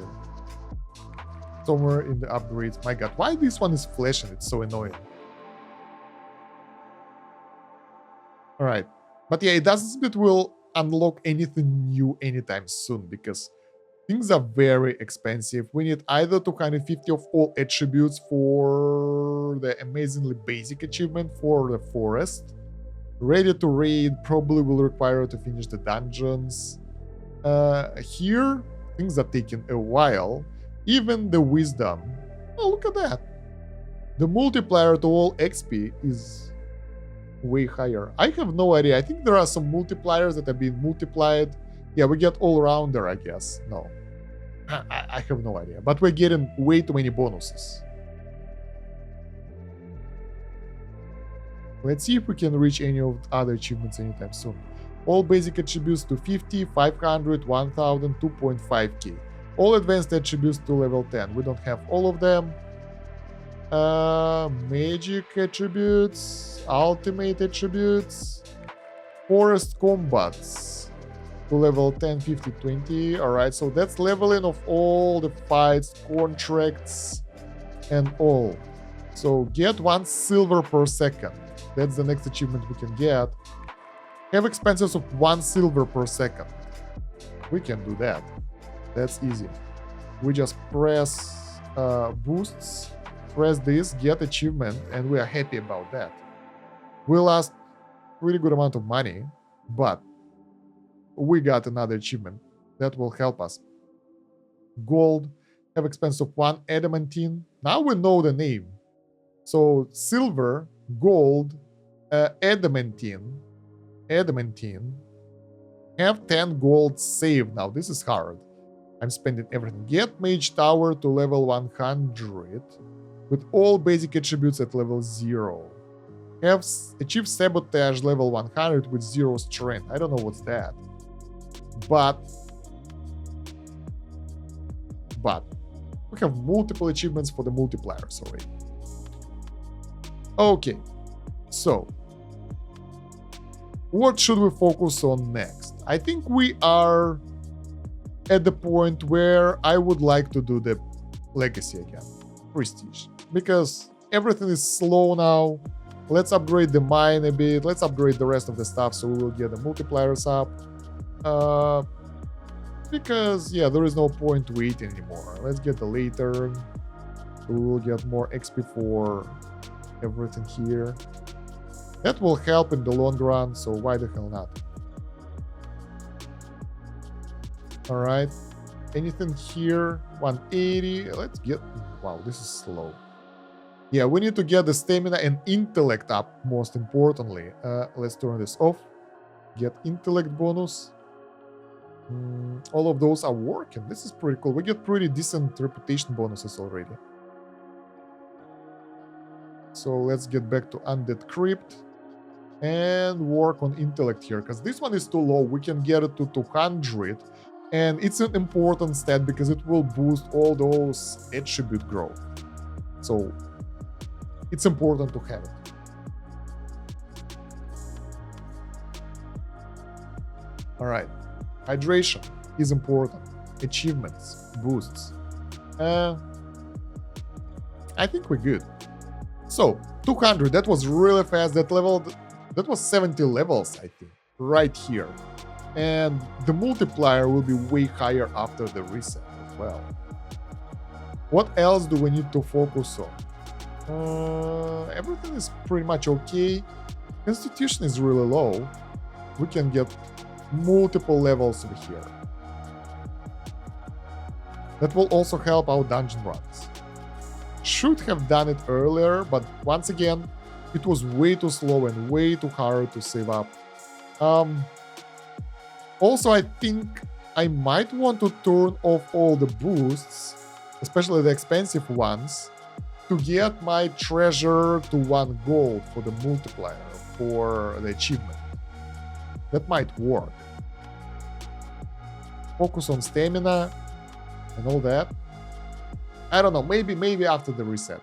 in the upgrades. My god, why this one is flashing? It's so annoying. Alright, but yeah, it doesn't mean it will unlock anything new anytime soon, because things are very expensive. We need either 250 of all attributes for the amazingly basic achievement for the forest. Ready to raid probably will require to finish the dungeons. Here, things are taking a while. Even the wisdom. Oh, look at that. The multiplier to all XP is way higher. I have no idea. I think there are some multipliers that have been multiplied. Yeah, we get all-rounder, I guess. No. I have no idea. But we're getting way too many bonuses. Let's see if we can reach any of the other achievements anytime soon. All basic attributes to 50, 500, 1000, 2.5k. All advanced attributes to level 10. We don't have all of them. Magic attributes, ultimate attributes, forest combats to level 10, 50, 20. Alright, so that's leveling of all the fights, contracts, and all. So get 1 silver per second. That's the next achievement we can get. Have expenses of 1 silver per second. We can do that. That's easy. We just press boosts, press this, get achievement, and we are happy about that. We lost really good amount of money, but we got another achievement that will help us. Gold, have expense of 1, adamantine. Now we know the name. So silver, gold, adamantine, have 10 gold saved. Now this is hard. I'm spending everything. Get mage tower to level 100 with all basic attributes at level 0. Have achieve sabotage level 100 with 0 strength. I don't know what's that. But we have multiple achievements for the multipliers already. Okay, so what should we focus on next? I think we are at the point where I would like to do the legacy again, prestige, because everything is slow now. Let's upgrade the mine a bit. Let's upgrade the rest of the stuff so we will get the multipliers up. Because yeah, there is no point waiting anymore. Let's get the later. So we will get more XP for everything here. That will help in the long run, so why the hell not? Alright. Anything here? 180. Let's get... Wow, this is slow. Yeah, we need to get the stamina and intellect up, most importantly. Let's turn this off. Get intellect bonus. All of those are working. This is pretty cool. We get pretty decent reputation bonuses already. So let's get back to Undead Crypt. And work on intellect here, because this one is too low. We can get it to 200, and it's an important stat because it will boost all those attribute growth. So it's important to have it. All right, hydration is important. Achievements, boosts. I think we're good. So 200, that was really fast. That was 70 levels, I think, right here. And the multiplier will be way higher after the reset as well. What else do we need to focus on? Everything is pretty much okay. Constitution is really low. We can get multiple levels over here. That will also help our dungeon runs. Should have done it earlier, but once again, it was way too slow and way too hard to save up. Also, I think I might want to turn off all the boosts, especially the expensive ones, to get my treasure to 1 gold for the multiplier, for the achievement. That might work. Focus on stamina and all that. I don't know, maybe after the reset.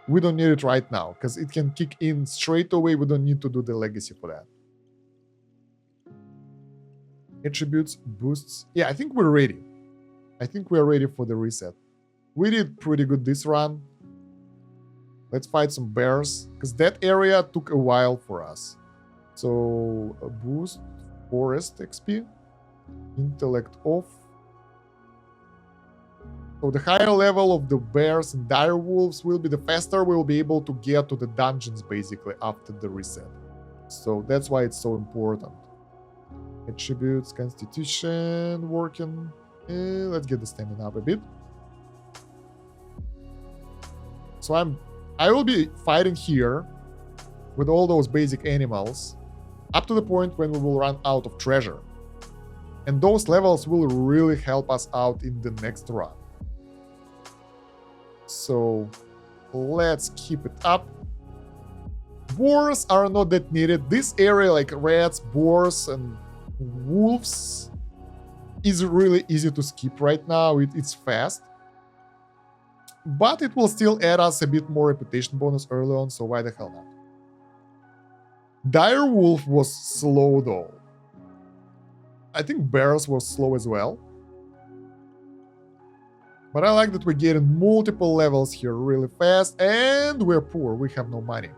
We don't need it right now, because it can kick in straight away. We don't need to do the legacy for that. Attributes, boosts. Yeah, I think we're ready. I think we're ready for the reset. We did pretty good this run. Let's fight some bears, because that area took a while for us. So, a boost, forest XP, intellect off. So the higher level of the bears and dire wolves will be, the faster we'll be able to get to the dungeons basically after the reset. So that's why it's so important. Attributes, constitution, working. Let's get the stamina up a bit. So I will be fighting here with all those basic animals up to the point when we will run out of treasure. And those levels will really help us out in the next run. So let's keep it up. Boars are not that needed. This area, like rats, boars, and wolves, is really easy to skip right now. It's fast. But it will still add us a bit more reputation bonus early on, so why the hell not? Dire wolf was slow though. I think bears was slow as well. But I like that we're getting multiple levels here really fast, and we're poor, we have no money.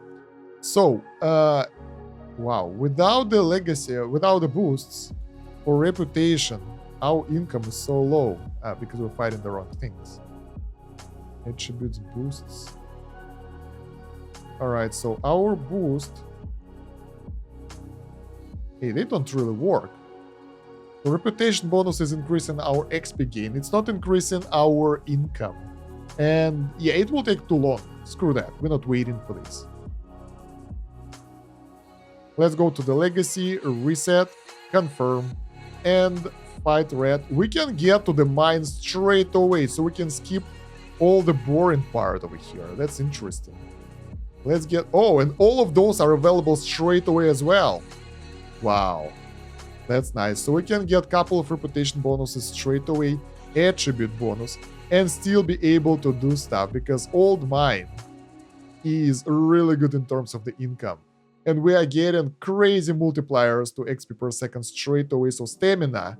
So, wow, without the legacy, without the boosts for reputation, our income is so low because we're fighting the wrong things. Attributes, boosts. Alright, so our boost, hey, they don't really work. The reputation bonus is increasing our XP gain. It's not increasing our income. And yeah, it will take too long. Screw that. We're not waiting for this. Let's go to the legacy, reset, confirm, and fight red. We can get to the mine straight away, so we can skip all the boring part over here. That's interesting. Let's get... Oh, and all of those are available straight away as well. Wow. That's nice. So we can get a couple of reputation bonuses straight away, attribute bonus, and still be able to do stuff, because old mine is really good in terms of the income. And we are getting crazy multipliers to XP per second straight away. So stamina,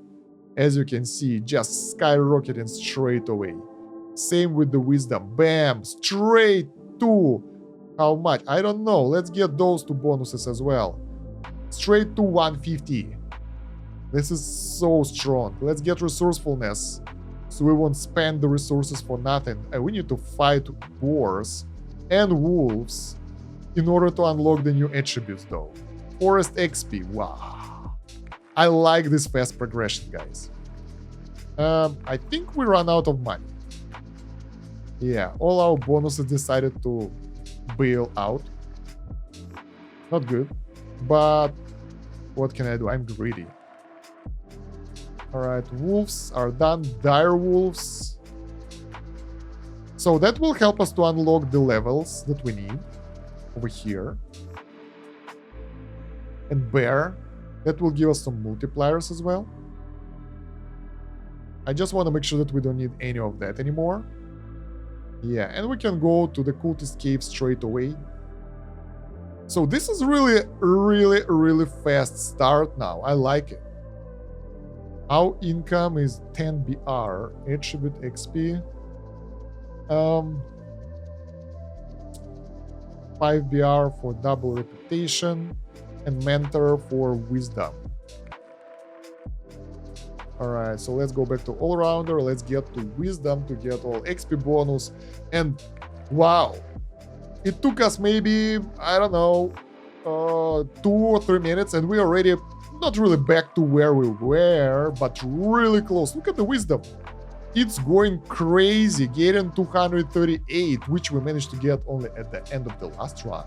as you can see, just skyrocketing straight away. Same with the wisdom. Bam! Straight to... How much? I don't know. Let's get those two bonuses as well. Straight to 150. This is so strong. Let's get resourcefulness, so we won't spend the resources for nothing. And we need to fight boars and wolves in order to unlock the new attributes though. Forest XP, wow. I like this fast progression, guys. I think we ran out of money. Yeah, all our bonuses decided to bail out. Not good, but what can I do? I'm greedy. Alright, wolves are done. Dire wolves. So that will help us to unlock the levels that we need over here. and bear. That will give us some multipliers as well. I just want to make sure that we don't need any of that anymore. Yeah, and we can go to the cultist cave straight away. So this is really fast start now. I like it. Our income is 10 BR, attribute XP. 5 BR for double reputation, and mentor for wisdom. Alright, so let's go back to all-rounder. Let's get to wisdom to get all XP bonus. And wow, it took us maybe, I don't know, 2 or 3 minutes, and we're already not really back to where we were, but really close. Look at the wisdom. It's going crazy, getting 238, which we managed to get only at the end of the last run.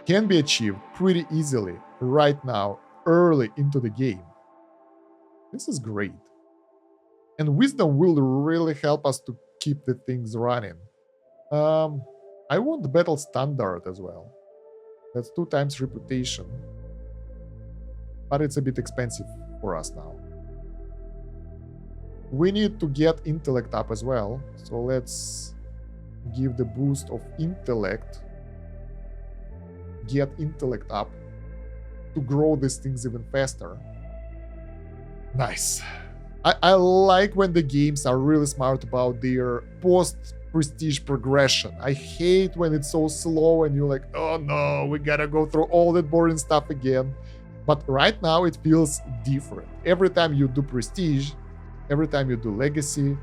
Can be achieved pretty easily right now, early into the game. This is great. And wisdom will really help us to keep the things running. I want the battle standard as well. That's 2 times reputation. But it's a bit expensive for us now. We need to get intellect up as well. So let's give the boost of intellect. Get intellect up to grow these things even faster. Nice. I like when the games are really smart about their post-prestige progression. I hate when it's so slow and you're like, oh no, we gotta go through all that boring stuff again. But right now it feels different. Every time you do prestige, every time you do legacy,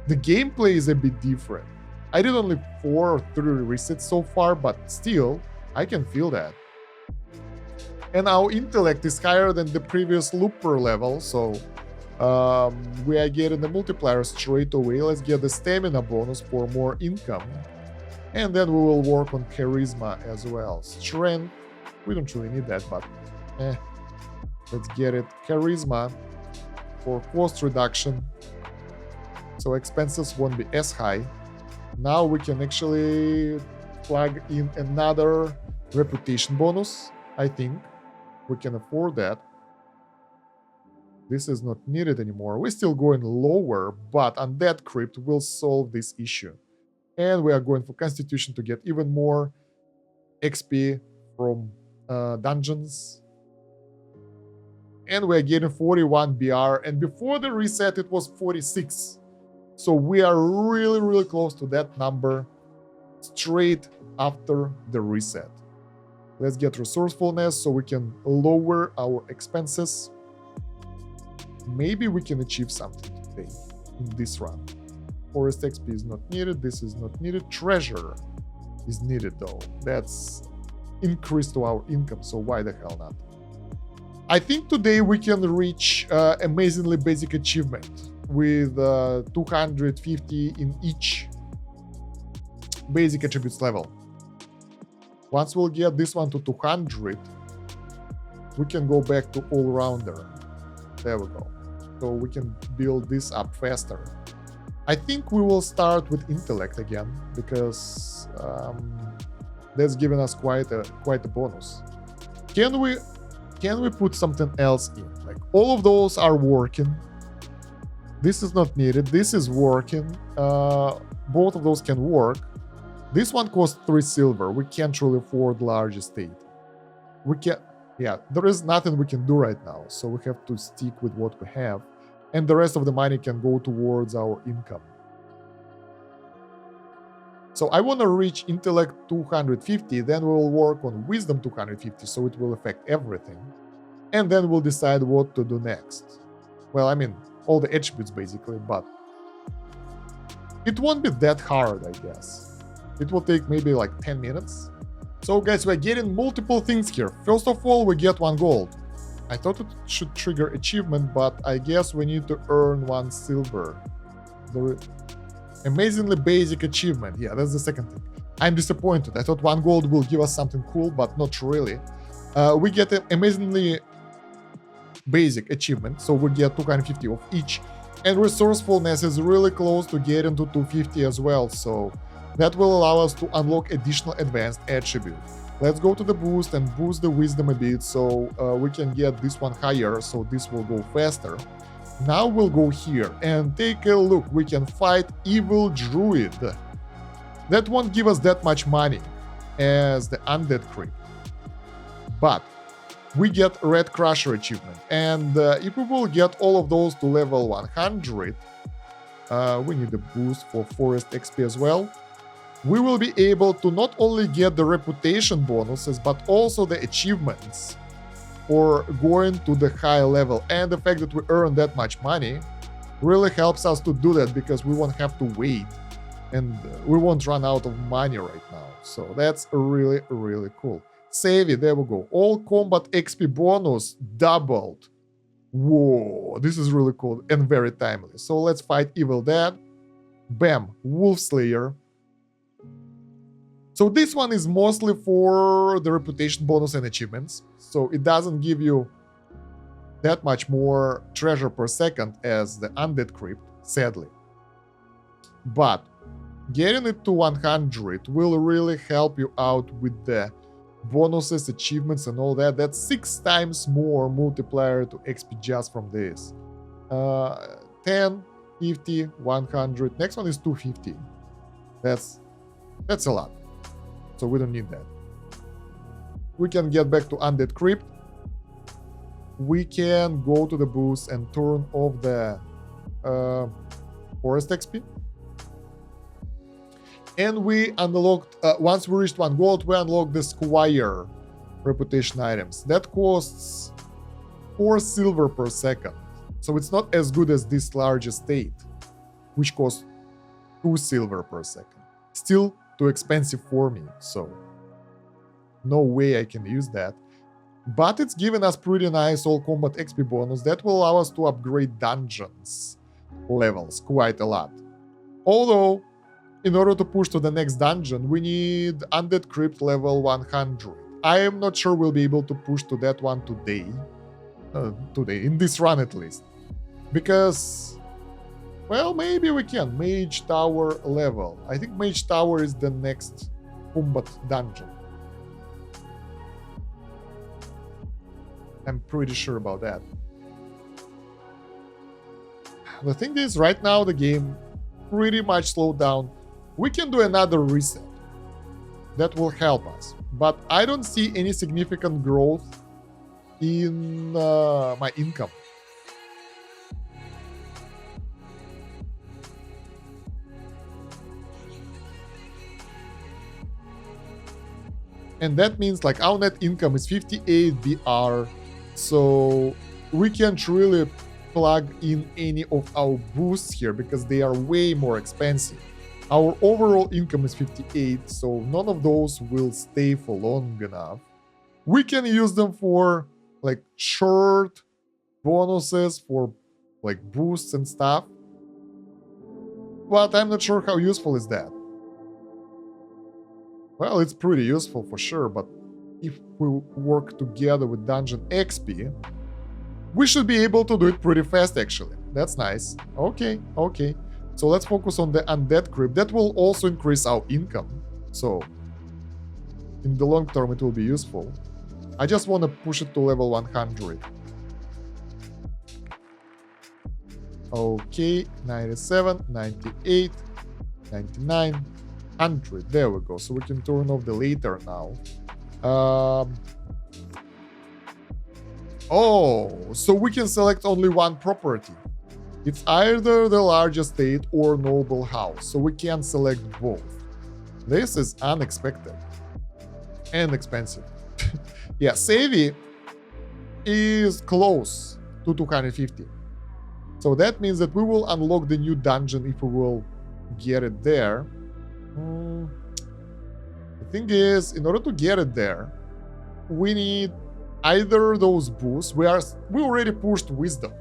the gameplay is a bit different. I did only 4 or 3 resets so far, but still, I can feel that. And our intellect is higher than the previous looper level, so we are getting the multiplier straight away. Let's get the stamina bonus for more income. And then we will work on charisma as well. Strength, we don't really need that, but let's get it. Charisma for cost reduction, so expenses won't be as high. Now we can actually plug in another reputation bonus. I think we can afford that. This is not needed anymore. We're still going lower, but undead crypt will solve this issue. And we are going for constitution to get even more XP from dungeons. And we're getting 41 BR, and before the reset it was 46. So we are really close to that number straight after the reset. Let's get resourcefulness so we can lower our expenses. Maybe we can achieve something today in this run. Forest XP is not needed, this is not needed. Treasure is needed though. That's increase to our income, so why the hell not? I think today we can reach amazingly basic achievement with 250 in each basic attributes level. Once we'll get this one to 200, we can go back to all-rounder. There we go. So we can build this up faster. I think we will start with intellect again, because that's giving us quite a bonus. Can we put something else in? Like, all of those are working. This is not needed. This is working. Both of those can work. This one costs 3 silver. We can't really afford large estate. Yeah, there is nothing we can do right now, so we have to stick with what we have. And the rest of the money can go towards our income. So I want to reach intellect 250, then we'll work on wisdom 250, so it will affect everything. And then we'll decide what to do next. Well, I mean, all the attributes basically, but it won't be that hard, I guess. It will take maybe like 10 minutes. So guys, we're getting multiple things here. First of all, we get 1 gold. I thought it should trigger achievement, but I guess we need to earn 1 silver. Amazingly basic achievement. Yeah, that's the second thing. I'm disappointed. I thought 1 gold will give us something cool, but not really. We get an amazingly basic achievement, so we get 250 of each. And resourcefulness is really close to getting to 250 as well, so that will allow us to unlock additional advanced attributes. Let's go to the boost and boost the wisdom a bit so we can get this one higher, so this will go faster. Now we'll go here and take a look. We can fight evil druid. That won't give us that much money as the undead creep, but we get red crusher achievement, and if we will get all of those to level 100, we need a boost for forest XP as well. We will be able to not only get the reputation bonuses, but also the achievements for going to the high level. And the fact that we earn that much money really helps us to do that, because we won't have to wait and we won't run out of money right now. So that's really, really cool. Save it, there we go. All combat XP bonus doubled. Whoa, this is really cool and very timely. So let's fight Evil Dead. Bam, Wolf Slayer. So this one is mostly for the reputation bonus and achievements. So it doesn't give you that much more treasure per second as the Undead Crypt, sadly. But getting it to 100 will really help you out with the bonuses, achievements, and all that. That's 6 times more multiplier to XP just from this. 10, 50, 100. Next one is 250. That's a lot. So we don't need that. We can get back to Undead Crypt. We can go to the boost and turn off the forest XP. And we unlocked, once we reached 1 gold, we unlocked the Squire reputation items. That costs 4 silver per second. So it's not as good as this large estate, which costs 2 silver per second. Still too expensive for me, so no way I can use that. But it's given us pretty nice all combat XP bonus that will allow us to upgrade dungeons levels quite a lot. Although, in order to push to the next dungeon, we need Undead Crypt level 100. I am not sure we'll be able to push to that one today. In this run at least. Because, well, maybe we can. Mage Tower level. I think Mage Tower is the next combat dungeon. I'm pretty sure about that. The thing is, right now the game pretty much slowed down. We can do another reset. That will help us. But I don't see any significant growth in my income. And that means like our net income is 58 BR. So we can't really plug in any of our boosts here because they are way more expensive. Our overall income is 58, so none of those will stay for long enough. We can use them for like short bonuses, for like boosts and stuff. But I'm not sure how useful is that. Well, it's pretty useful for sure, but if we work together with Dungeon XP, we should be able to do it pretty fast actually. That's nice. Okay. So let's focus on the Undead Crypt. That will also increase our income. So in the long term it will be useful. I just want to push it to level 100. Okay, 97, 98, 99, 100. There we go. So we can turn off the later now. Oh, so we can select only one property. It's either the large estate or noble house, so we can't select both. This is unexpected and expensive. Yeah, Savvy is close to 250. So that means that we will unlock the new dungeon if we will get it there. The thing is, in order to get it there, we need either those boosts. We already pushed wisdom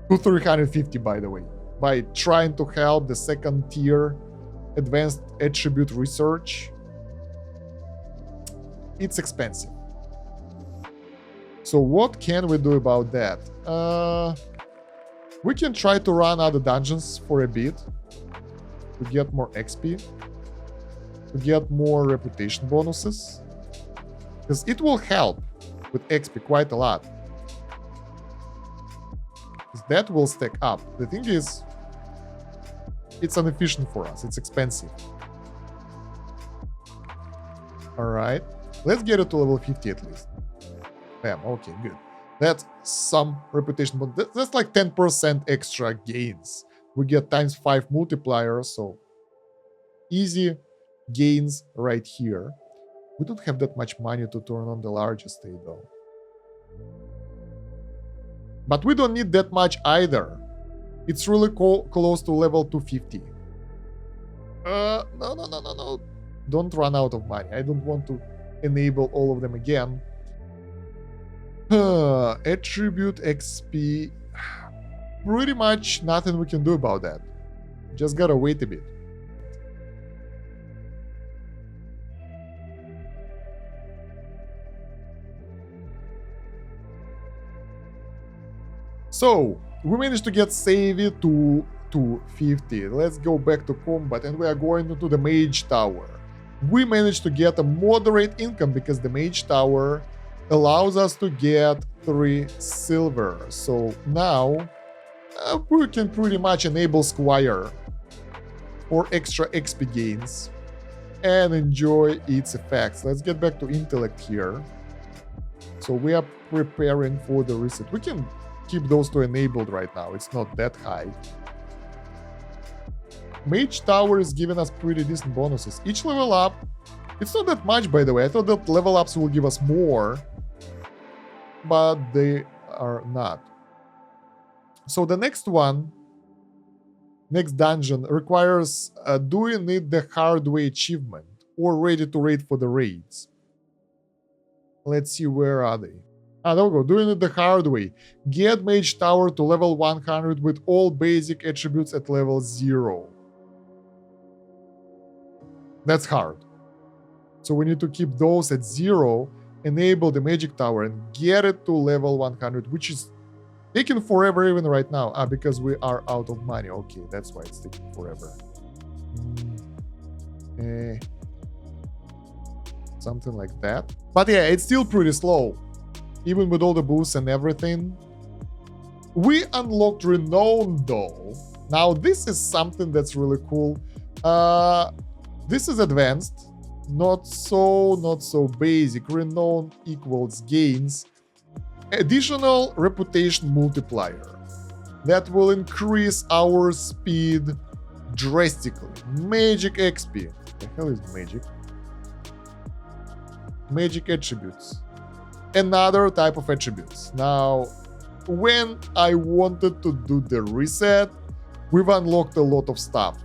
to 350, by the way, by trying to help the second tier advanced attribute research. It's expensive. So what can we do about that? We can try to run other dungeons for a bit to get more XP, to get more reputation bonuses. Because it will help with XP quite a lot. Because that will stack up. The thing is, it's inefficient for us. It's expensive. Alright. Let's get it to level 50 at least. Bam, okay, good. That's some reputation, but that's like 10% extra gains. We get times 5 multipliers, so easy gains right here. We don't have that much money to turn on the large estate though. But we don't need that much either. It's really close to level 250. No. Don't run out of money. I don't want to enable all of them again. Attribute XP. Pretty much nothing we can do about that. Just gotta wait a bit. So, we managed to get Savvy to 250. Let's go back to combat and we are going into the Mage Tower. We managed to get a moderate income because the Mage Tower allows us to get 3 silver. So now we can pretty much enable Squire for extra XP gains and enjoy its effects. Let's get back to intellect here. So we are preparing for the reset. We can keep those 2 enabled right now. It's not that high. Mage Tower is giving us pretty decent bonuses. Each level up, it's not that much by the way. I thought that level ups will give us more, but they are not. So the next one, next dungeon requires do you need the hard way achievement or ready to raid for the raids? Let's see, where are they? There we go. Doing it the hard way. Get Mage Tower to level 100 with all basic attributes at level 0. That's hard. So we need to keep those at 0, enable the Magic Tower, and get it to level 100, which is taking forever even right now. Because we are out of money. Okay, that's why it's taking forever. Something like that. But yeah, it's still pretty slow. Even with all the boosts and everything. We unlocked Renown though. Now this is something that's really cool. This is advanced. Not so basic. Renown equals gains. Additional reputation multiplier. That will increase our speed drastically. Magic XP. What the hell is magic? Magic attributes. Another type of attributes. Now, when I wanted to do the reset, we've unlocked a lot of stuff.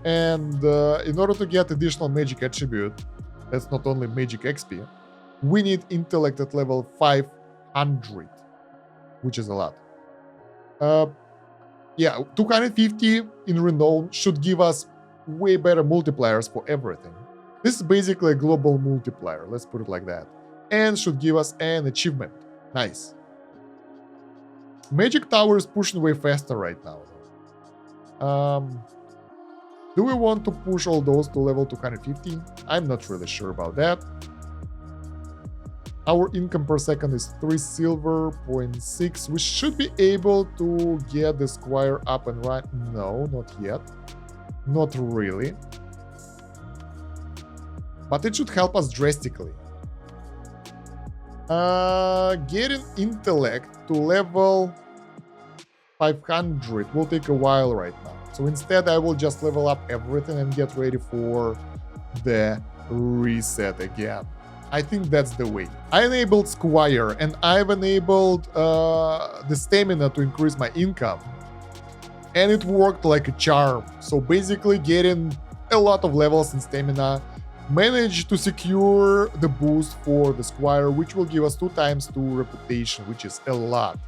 And in order to get additional magic attribute, that's not only magic XP, we need intellect at level 500, which is a lot. Yeah, 250 in Renown should give us way better multipliers for everything. This is basically a global multiplier, let's put it like that. And should give us an achievement. Nice. Magic Tower is pushing way faster right now. Do we want to push all those to level 250? I'm not really sure about that. Our income per second is 3 silver, 0.6. We should be able to get the Squire up and running. No, not yet. Not really. But it should help us drastically. Getting intellect to level 500 will take a while right now. So instead I will just level up everything and get ready for the reset again. I think that's the way. I enabled Squire and I've enabled the stamina to increase my income. And it worked like a charm. So basically getting a lot of levels in stamina, managed to secure the boost for the Squire, which will give us 2 times 2 reputation, which is a lot.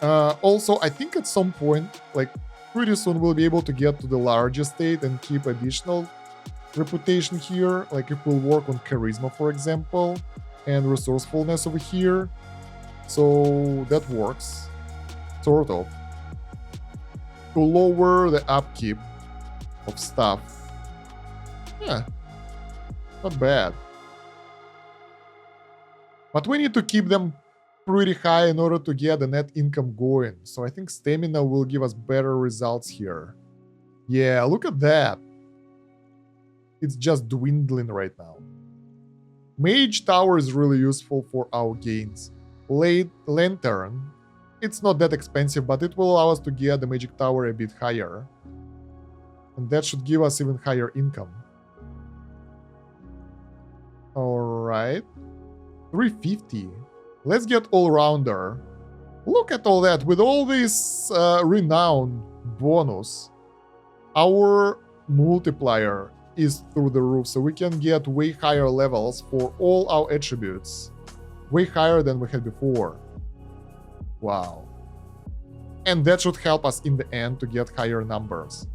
Also, I think at some point, like pretty soon, we'll be able to get to the large estate and keep additional reputation here. Like if we'll work on charisma, for example, and resourcefulness over here. So that works, sort of. To lower the upkeep of stuff. Yeah. Not bad. But we need to keep them pretty high in order to get the net income going. So I think stamina will give us better results here. Yeah, look at that. It's just dwindling right now. Mage Tower is really useful for our gains. Lantern, it's not that expensive, but it will allow us to get the Magic Tower a bit higher. And that should give us even higher income. Alright. 350. Let's get All-Rounder. Look at all that. With all this renown bonus, our multiplier is through the roof, so we can get way higher levels for all our attributes. Way higher than we had before. Wow. And that should help us in the end to get higher numbers.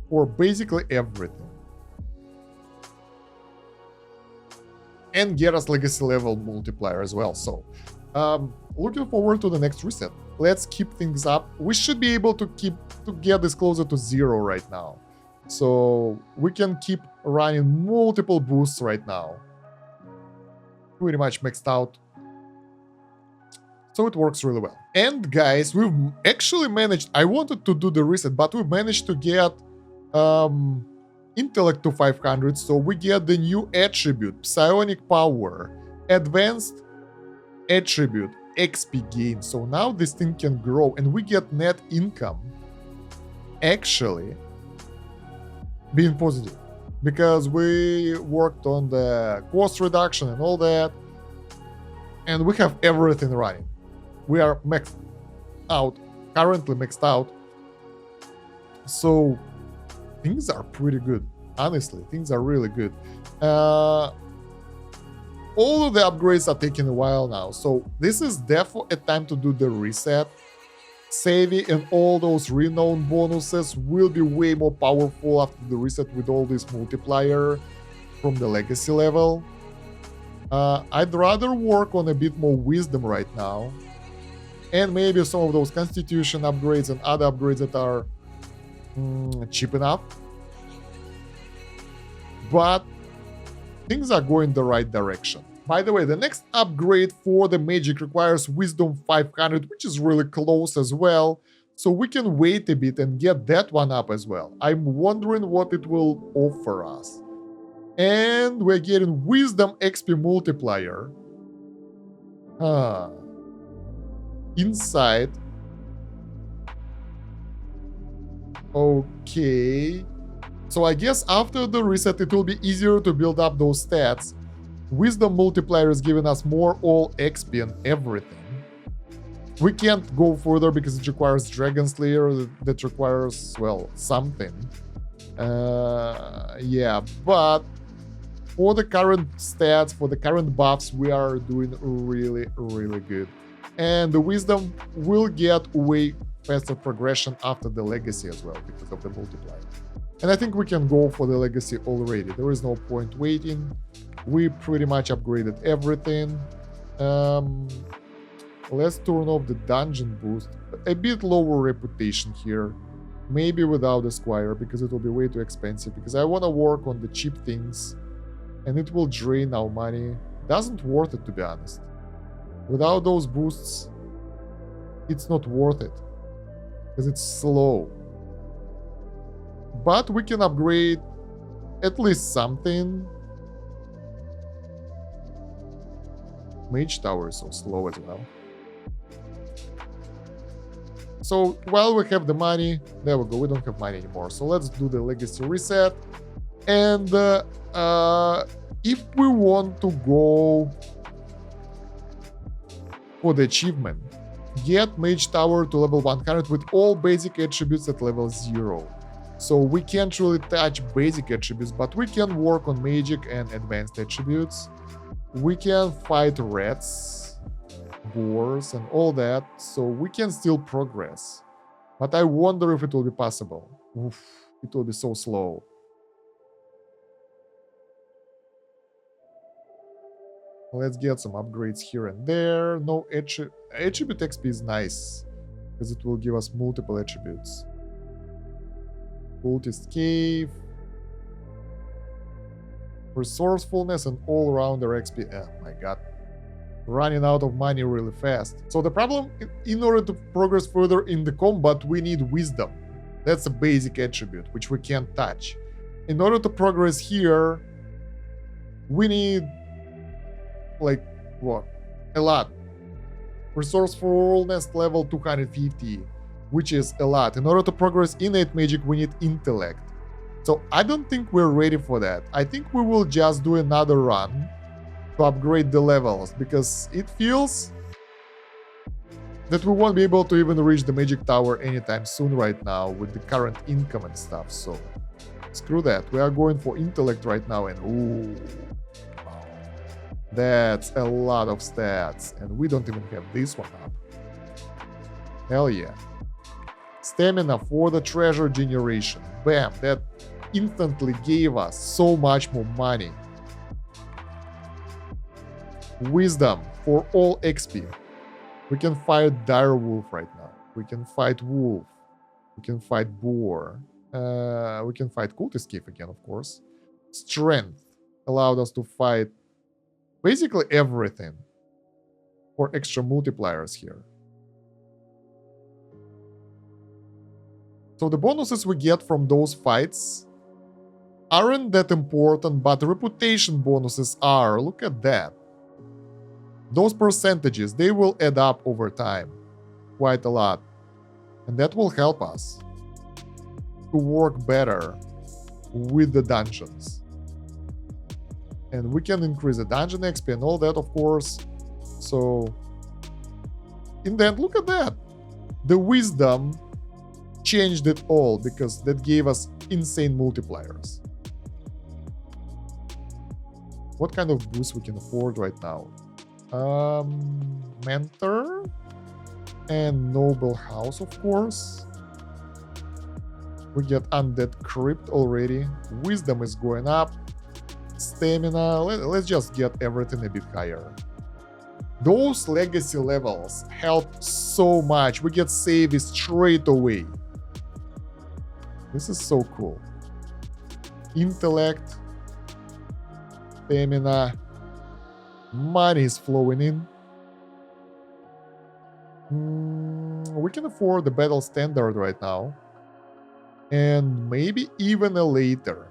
For basically everything. And get us legacy level multiplier as well. So, looking forward to the next reset. Let's keep things up. We should be able to get this closer to 0 right now. So we can keep running multiple boosts right now. Pretty much maxed out. So it works really well. And guys, we've actually managed, I wanted to do the reset, but we managed to get intellect to 500, so we get the new attribute, psionic power, advanced attribute, XP gain. So now this thing can grow and we get net income actually being positive because we worked on the cost reduction and all that, and we have everything running. We are maxed out, currently maxed out. So things are pretty good. Honestly, things are really good. All of the upgrades are taking a while now. So this is definitely a time to do the reset. Savvy and all those renown bonuses will be way more powerful after the reset with all this multiplier from the legacy level. I'd rather work on a bit more wisdom right now. And maybe some of those constitution upgrades and other upgrades that are cheap enough. But things are going the right direction. By the way, the next upgrade for the magic requires Wisdom 500, which is really close as well. So we can wait a bit and get that one up as well. I'm wondering what it will offer us. And we're getting Wisdom XP multiplier. Insight. Okay. So I guess after the reset it will be easier to build up those stats. Wisdom multiplier is giving us more all XP and everything. We can't go further because it requires Dragon Slayer, that requires, well, something. Yeah, but for the current stats, for the current buffs, we are doing really, really good. And the Wisdom will get way faster progression after the Legacy as well because of the multiplier. And I think we can go for the Legacy already. There is no point waiting. We pretty much upgraded everything. Let's turn off the dungeon boost. A bit lower reputation here. Maybe without the Squire because it will be way too expensive. Because I want to work on the cheap things. And it will drain our money. Doesn't worth it, to be honest. Without those boosts, it's not worth it. Because it's slow. But we can upgrade at least something. Mage Tower is so slow as well. So while we have the money, there we go, we don't have money anymore. So let's do the legacy reset. And if we want to go for the achievement, get Mage Tower to level 100 with all basic attributes at level 0. So we can't really touch basic attributes, but we can work on magic and advanced attributes. We can fight rats, boars, and all that, so we can still progress. But I wonder if it will be possible. Oof, it will be so slow. Let's get some upgrades here and there. No attribute XP is nice, because it will give us multiple attributes. Cultist Cave, resourcefulness and all-rounder XP. Oh my god, running out of money really fast. So the problem, in order to progress further in the combat, we need wisdom. That's a basic attribute, which we can't touch. In order to progress here, we need, like, what? A lot. Resourcefulness level 250, which is a lot. In order to progress innate magic, we need intellect. So I don't think we're ready for that. I think we will just do another run to upgrade the levels, because it feels that we won't be able to even reach the magic tower anytime soon right now with the current income and stuff. So screw that. We are going for intellect right now, and ooh, that's a lot of stats, and we don't even have this one up. Hell yeah. Stamina for the treasure generation. Bam, that instantly gave us so much more money. Wisdom for all XP. We can fight dire wolf right now. We can fight wolf. We can fight boar. We can fight cultist cave again, of course. Strength allowed us to fight basically everything, or extra multipliers here. So the bonuses we get from those fights aren't that important, but reputation bonuses are. Look at that. Those percentages, they will add up over time quite a lot. And that will help us to work better with the dungeons. And we can increase the dungeon XP and all that, of course. So, in the end, look at that. The wisdom changed it all, because that gave us insane multipliers. What kind of boost we can afford right now? Mentor and Noble House, of course. We get Undead Crypt already. Wisdom is going up. Stamina, let's just get everything a bit higher. Those legacy levels help so much. We get savvy straight away. This is so cool. Intellect, stamina, money is flowing in. We can afford the battle standard right now, and maybe even a later.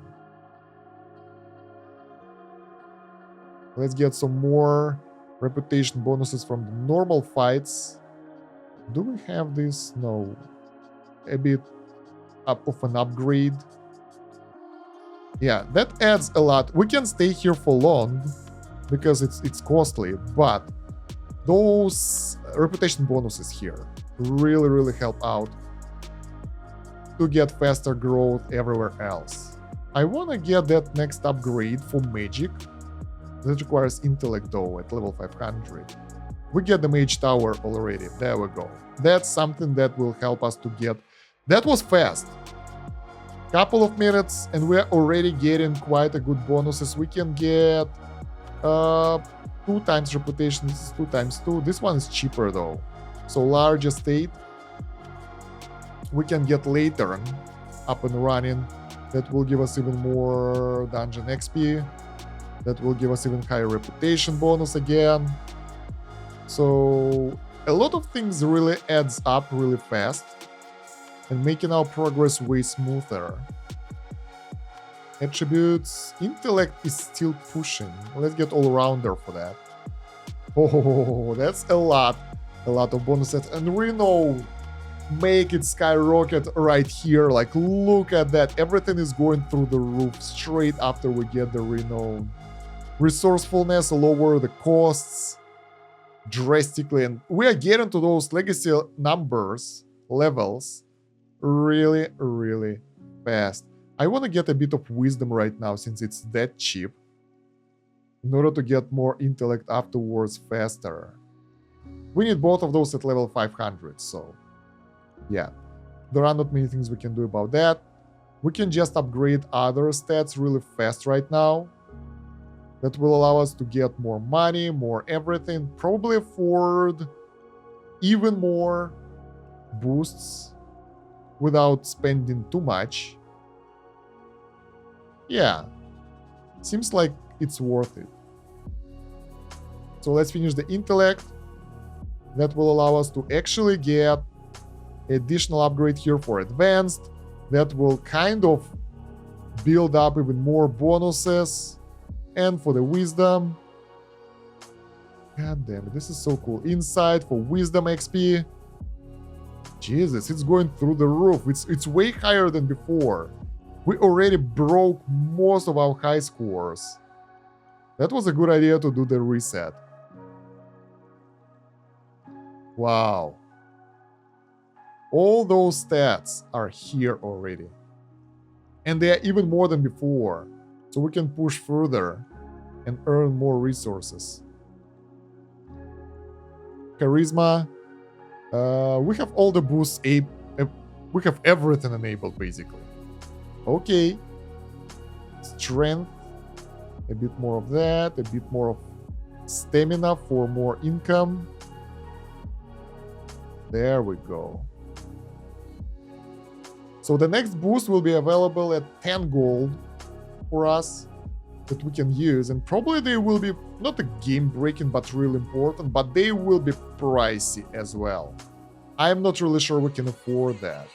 Let's get some more reputation bonuses from the normal fights. Do we have this? No. A bit up of an upgrade. Yeah, that adds a lot. We can stay here for long because it's costly, but those reputation bonuses here really help out to get faster growth everywhere else. I want to get that next upgrade for magic. That requires intellect though at level 500. We get the mage tower already. There we go. That's something that will help us to get. That was fast. Couple of minutes and we're already getting quite a good bonuses. We can get 2 times reputation. This is 2 times 2. This one is cheaper though. So large estate we can get later up and running. That will give us even more dungeon XP. That will give us even higher reputation bonus again. So a lot of things really adds up really fast and making our progress way smoother. Attributes, intellect is still pushing. Let's get all-rounder for that. Oh, that's a lot of bonuses. And Reno, make it skyrocket right here. Like, look at that. Everything is going through the roof straight after we get the renown. Resourcefulness, lower the costs drastically, and we are getting to those legacy numbers, levels, really fast. I want to get a bit of wisdom right now since it's that cheap, in order to get more intellect afterwards faster. We need both of those at level 500, so yeah. There are not many things we can do about that. We can just upgrade other stats really fast right now. That will allow us to get more money, more everything, probably afford even more boosts without spending too much. Yeah, seems like it's worth it. So let's finish the intellect. That will allow us to actually get additional upgrade here for advanced. That will kind of build up even more bonuses. And for the wisdom, god damn it, this is so cool. Insight for wisdom XP. Jesus, it's going through the roof. It's way higher than before. We already broke most of our high scores. That was a good idea to do the reset. Wow. All those stats are here already. And they are even more than before. So we can push further and earn more resources. Charisma. We have all the boosts. We have everything enabled, basically. Okay. Strength. A bit more of that. A bit more of stamina for more income. There we go. So the next boost will be available at 10 gold for us that we can use. And probably they will be not a game-breaking, but really important. But they will be pricey as well. I'm not really sure we can afford that.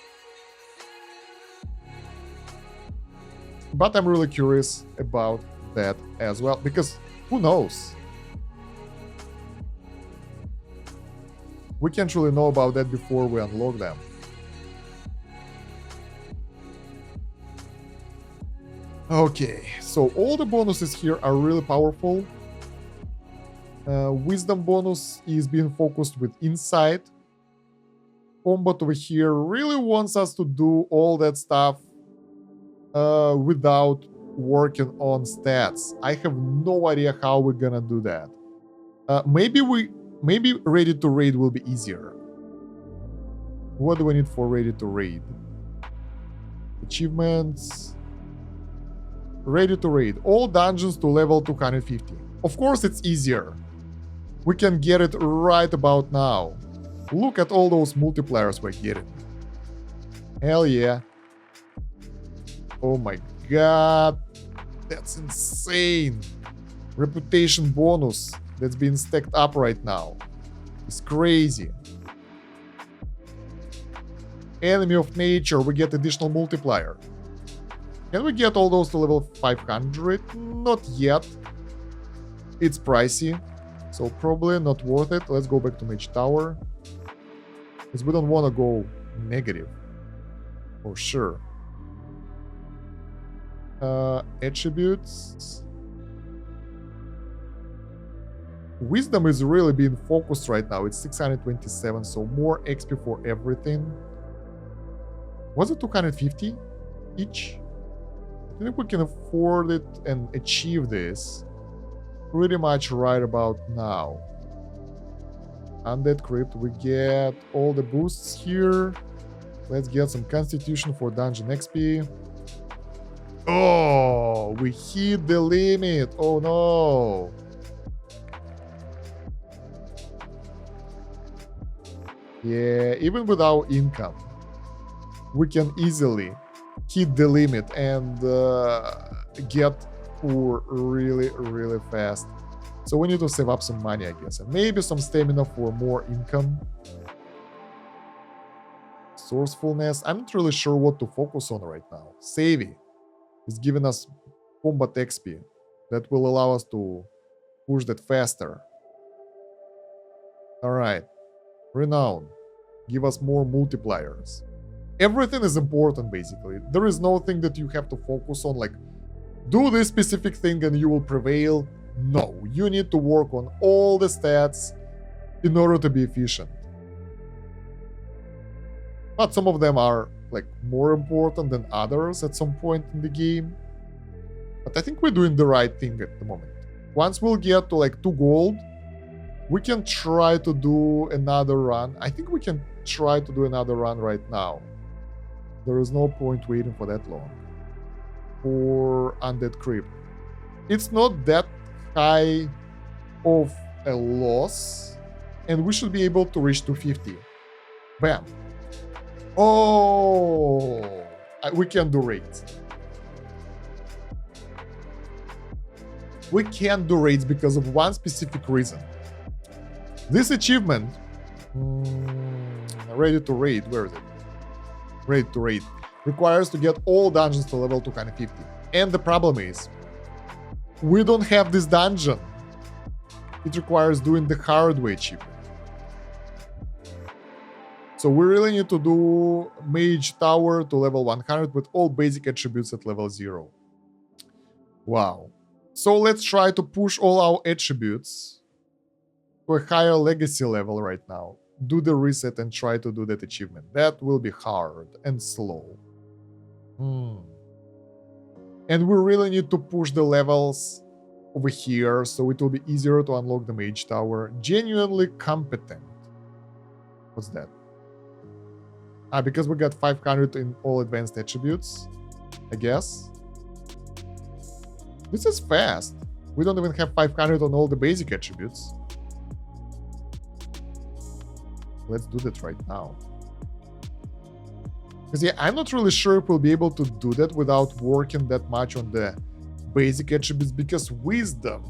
But I'm really curious about that as well. Because who knows? We can't really know about that before we unlock them. Okay, so all the bonuses here are really powerful. Wisdom bonus is being focused with insight. Combat over here really wants us to do all that stuff without working on stats. I have no idea how we're gonna do that. Maybe ready to raid will be easier. What do we need for ready to raid? Achievements. Ready to raid. All dungeons to level 250. Of course it's easier. We can get it right about now. Look at all those multipliers we're getting. Hell yeah. Oh my god. That's insane. Reputation bonus that's being stacked up right now. It's crazy. Enemy of nature, we get additional multiplier. Can we get all those to level 500? Not yet. It's pricey, so probably not worth it. Let's go back to Mage Tower. Because we don't want to go negative. For sure. Attributes. Wisdom is really being focused right now. It's 627, so more XP for everything. Was it 250 each? I think we can afford it and achieve this pretty much right about now. Undead Crypt, we get all the boosts here. Let's get some Constitution for Dungeon XP. Oh, we hit the limit. Oh no. Yeah, even with our income, we can easily hit the limit and get poor really, really fast. So we need to save up some money, I guess, and maybe some stamina for more income. Sourcefulness, I'm not really sure what to focus on right now. Savvy is giving us combat XP that will allow us to push that faster. Alright, Renown, give us more multipliers. Everything is important, basically. There is no thing that you have to focus on, like, do this specific thing and you will prevail. No, you need to work on all the stats in order to be efficient. But some of them are, like, more important than others at some point in the game. But I think we're doing the right thing at the moment. Once we'll get to, like, 2 gold, we can try to do another run. I think we can try to do another run right now. There is no point waiting for that long. For Undead Crypt. It's not that high of a loss, and we should be able to reach 250. Bam. Oh, we can do raids. We can't do raids because of one specific reason. This achievement, ready to raid, where is it? Ready to raid, requires to get all dungeons to level 250. And the problem is, we don't have this dungeon. It requires doing the hard way achievement. So we really need to do Mage Tower to level 100 with all basic attributes at level 0. Wow. So let's try to push all our attributes to a higher legacy level right now. Do the reset and try to do that achievement. That will be hard and slow. And we really need to push the levels over here, so it will be easier to unlock the Mage Tower. Genuinely competent. What's that? Because we got 500 in all advanced attributes, I guess. This is fast. We don't even have 500 on all the basic attributes. Let's do that right now. Because yeah, I'm not really sure if we'll be able to do that without working that much on the basic attributes, because wisdom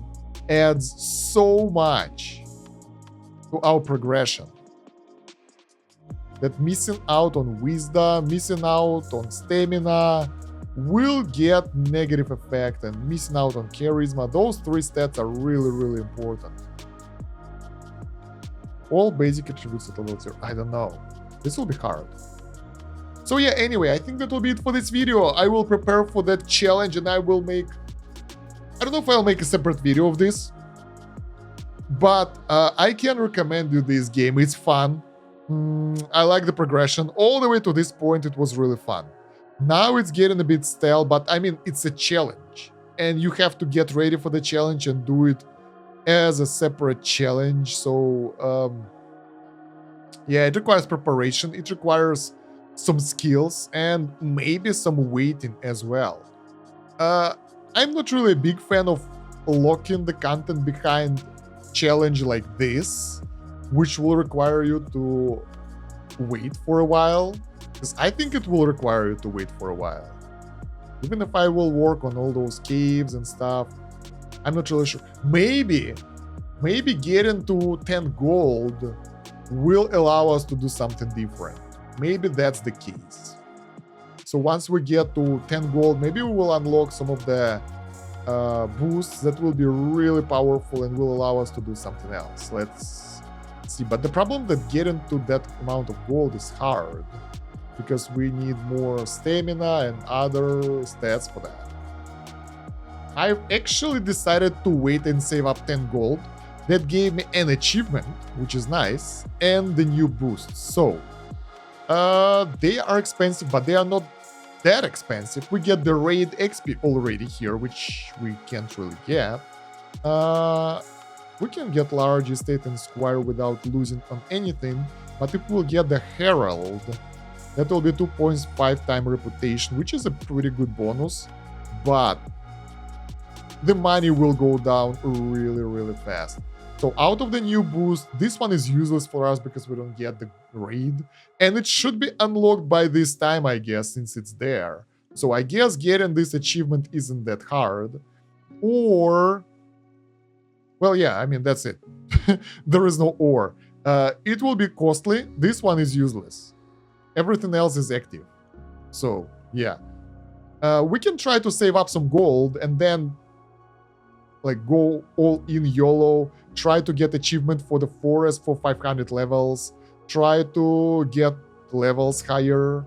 adds so much to our progression that missing out on wisdom, missing out on stamina will get negative effect, and missing out on charisma, those three stats are really, really important. All basic attributes at level 0. I don't know. This will be hard. So yeah, anyway, I think that will be it for this video. I will prepare for that challenge and I will make... I don't know if I'll make a separate video of this, but I can recommend you this game. It's fun. I like the progression. All the way to this point, it was really fun. Now it's getting a bit stale, but I mean, it's a challenge. And you have to get ready for the challenge and do it as a separate challenge. So, yeah, it requires preparation. It requires some skills and maybe some waiting as well. I'm not really a big fan of locking the content behind challenge like this, which will require you to wait for a while, because I think it will require you to wait for a while. Even if I will work on all those caves and stuff, I'm not really sure. Maybe getting to 10 gold will allow us to do something different. Maybe that's the case. So once we get to 10 gold, maybe we will unlock some of the boosts that will be really powerful and will allow us to do something else. Let's see. But the problem that getting to that amount of gold is hard, because we need more stamina and other stats for that. I've actually decided to wait and save up 10 gold. That gave me an achievement, which is nice, and the new boosts. So, they are expensive, but they are not that expensive. We get the raid XP already here, which we can't really get. We can get large estate and squire without losing on anything, but if we'll get the herald, that will be 2.5 time reputation, which is a pretty good bonus, but the money will go down really, really fast. So out of the new boost, this one is useless for us because we don't get the raid. And it should be unlocked by this time, I guess, since it's there. So I guess getting this achievement isn't that hard. Or... well, yeah, I mean, that's it. There is no or. It will be costly. This one is useless. Everything else is active. So, yeah. We can try to save up some gold and then like go all in YOLO, try to get achievement for the forest for 500 levels, try to get levels higher.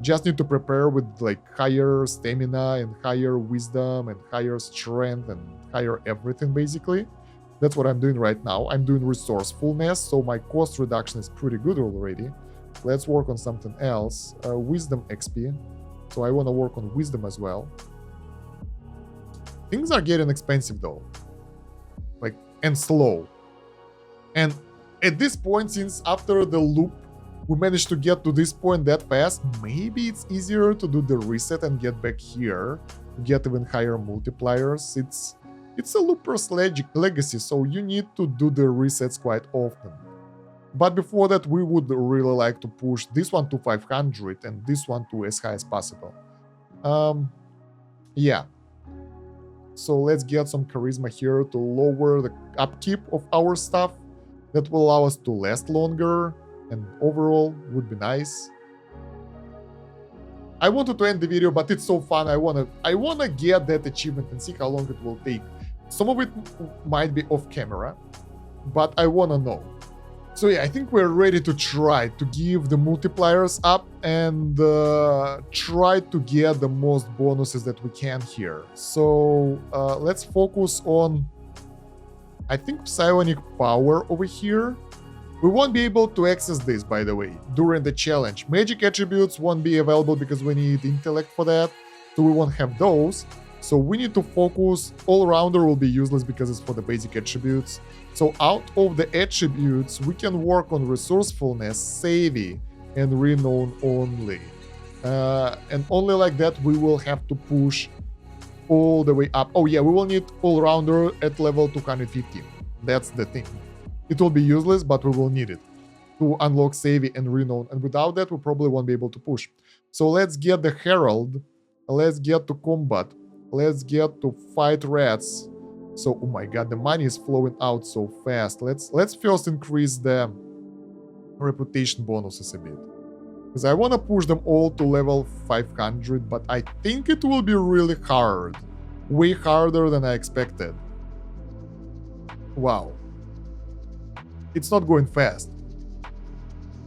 Just need to prepare with like higher stamina and higher wisdom and higher strength and higher everything basically. That's what I'm doing right now. I'm doing resourcefulness, so my cost reduction is pretty good already. Let's work on something else. Wisdom XP. So I want to work on wisdom as well. Things are getting expensive though. Like, and slow. And at this point, since after the loop, we managed to get to this point that fast, maybe it's easier to do the reset and get back here to get even higher multipliers. It's a looper's legacy, so you need to do the resets quite often. But before that, we would really like to push this one to 500 and this one to as high as possible. Yeah. So let's get some charisma here to lower the upkeep of our stuff. That will allow us to last longer, and overall would be nice. I wanted to end the video, but it's so fun. I wanna get that achievement and see how long it will take. Some of it might be off camera, but I wanna know. So yeah, I think we're ready to try to give the multipliers up and try to get the most bonuses that we can here. So let's focus on, I think, psionic power over here. We won't be able to access this, by the way, during the challenge. Magic attributes won't be available because we need intellect for that, so we won't have those. So we need to focus. All-rounder will be useless because it's for the basic attributes. So out of the attributes, we can work on resourcefulness, savvy, and renown only. And only like that we will have to push all the way up. Oh yeah, we will need all-rounder at level 250. That's the thing. It will be useless, but we will need it to unlock savvy and renown. And without that, we probably won't be able to push. So let's get the herald. Let's get to combat. Let's get to fight rats. So, oh my god, the money is flowing out so fast. Let's first increase the reputation bonuses a bit. Because I want to push them all to level 500, but I think it will be really hard. Way harder than I expected. Wow. It's not going fast.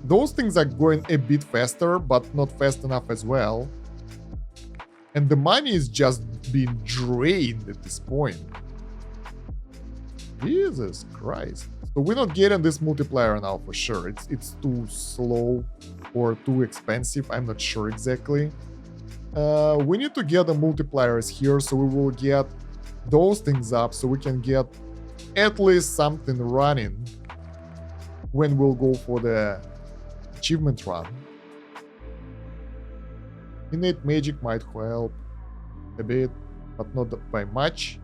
Those things are going a bit faster, but not fast enough as well. And the money is just being drained at this point. Jesus Christ. So we're not getting this multiplier now for sure. It's too slow or too expensive. I'm not sure exactly. We need to get the multipliers here, so we will get those things up so we can get at least something running when we'll go for the achievement run. Innate magic might help a bit, but not by much.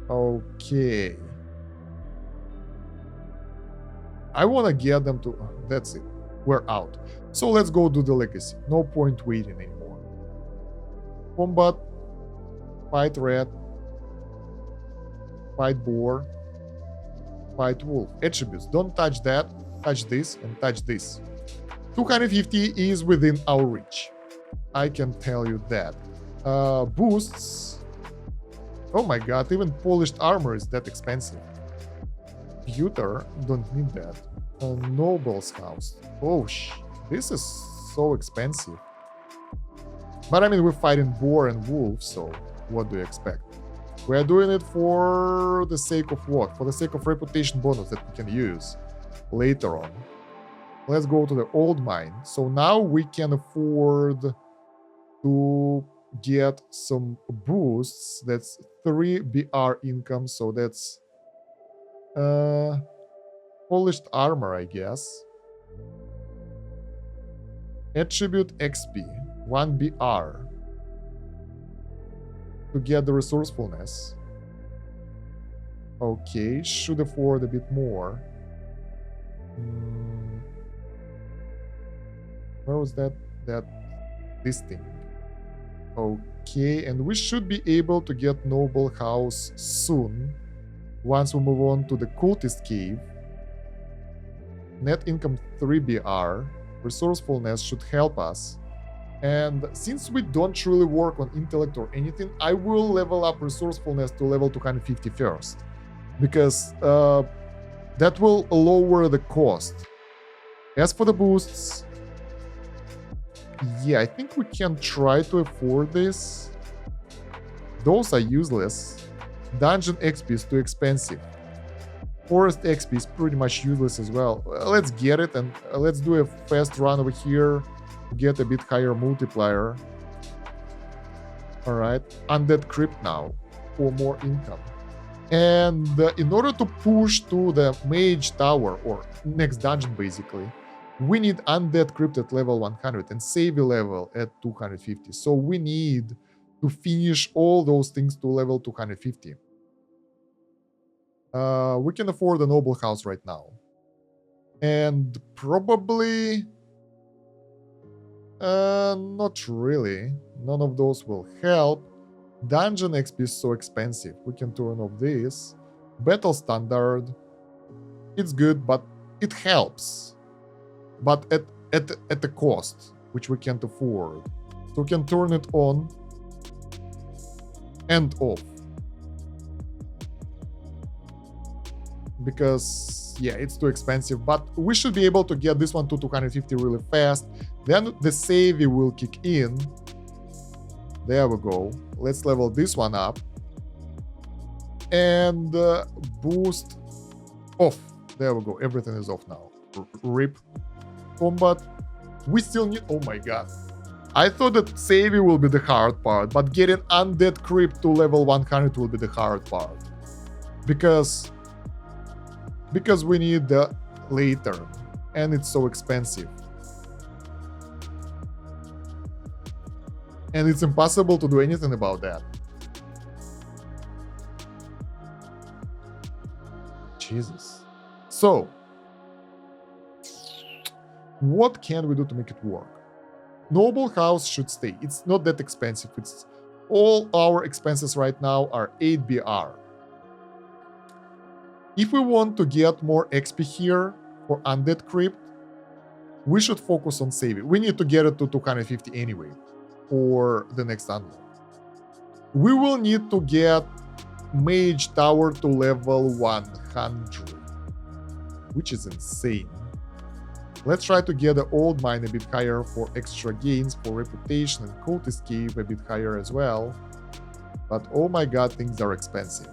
Okay. I want to get them to... That's it. We're out. So let's go do the legacy. No point waiting anymore. Combat. Fight rat. Fight boar. Fight wolf. Attributes. Don't touch that. Touch this and touch this. 250 is within our reach. I can tell you that. Boosts. Oh my god, even polished armor is that expensive. Pewter, don't need that. Noble's house. Oh this is so expensive. But I mean, we're fighting boar and wolf, so what do you expect? We're doing it for the sake of what? For the sake of reputation bonus that we can use later on. Let's go to the old mine. So now we can afford to get some boosts. That's 3 BR income, so that's polished armor, I guess. Attribute XP 1 BR to get the resourcefulness. Okay, should afford a bit more. Where was that this thing? Okay, and we should be able to get Noble House soon, once we move on to the Cultist Cave. Net income 3 BR. Resourcefulness should help us. And since we don't really work on intellect or anything, I will level up resourcefulness to level 250 first. Because that will lower the cost. As for the boosts, yeah, I think we can try to afford this. Those are useless. Dungeon XP is too expensive. Forest XP is pretty much useless as well. Let's get it and let's do a fast run over here to get a bit higher multiplier. Alright, Undead Crypt now for more income. And in order to push to the Mage Tower, or next dungeon basically, we need Undead Crypt at level 100 and Savvy level at 250. So we need to finish all those things to level 250. We can afford a Noble House right now. And probably... not really. None of those will help. Dungeon XP is so expensive. We can turn off this. Battle standard. It's good, but it helps. But at the cost, which we can't afford. So we can turn it on and off. Because, yeah, it's too expensive. But we should be able to get this one to 250 really fast. Then the savvy will kick in. There we go. Let's level this one up. And boost off. There we go. Everything is off now. RIP. Combat. We still need... Oh my god. I thought that savvy will be the hard part, but getting undead creep to level 100 will be the hard part. Because we need the later, and it's so expensive. And it's impossible to do anything about that. Jesus. So, what can we do to make it work? Noble house should stay. It's not that expensive. It's all our expenses right now are 8 BR. If we want to get more XP here for undead crypt, we should focus on saving. We need to get it to 250 anyway for the next unlock. We will need to get Mage Tower to level 100, which is insane. Let's try to get the old mine a bit higher for extra gains for reputation, and cult escape a bit higher as well. But oh my god, things are expensive.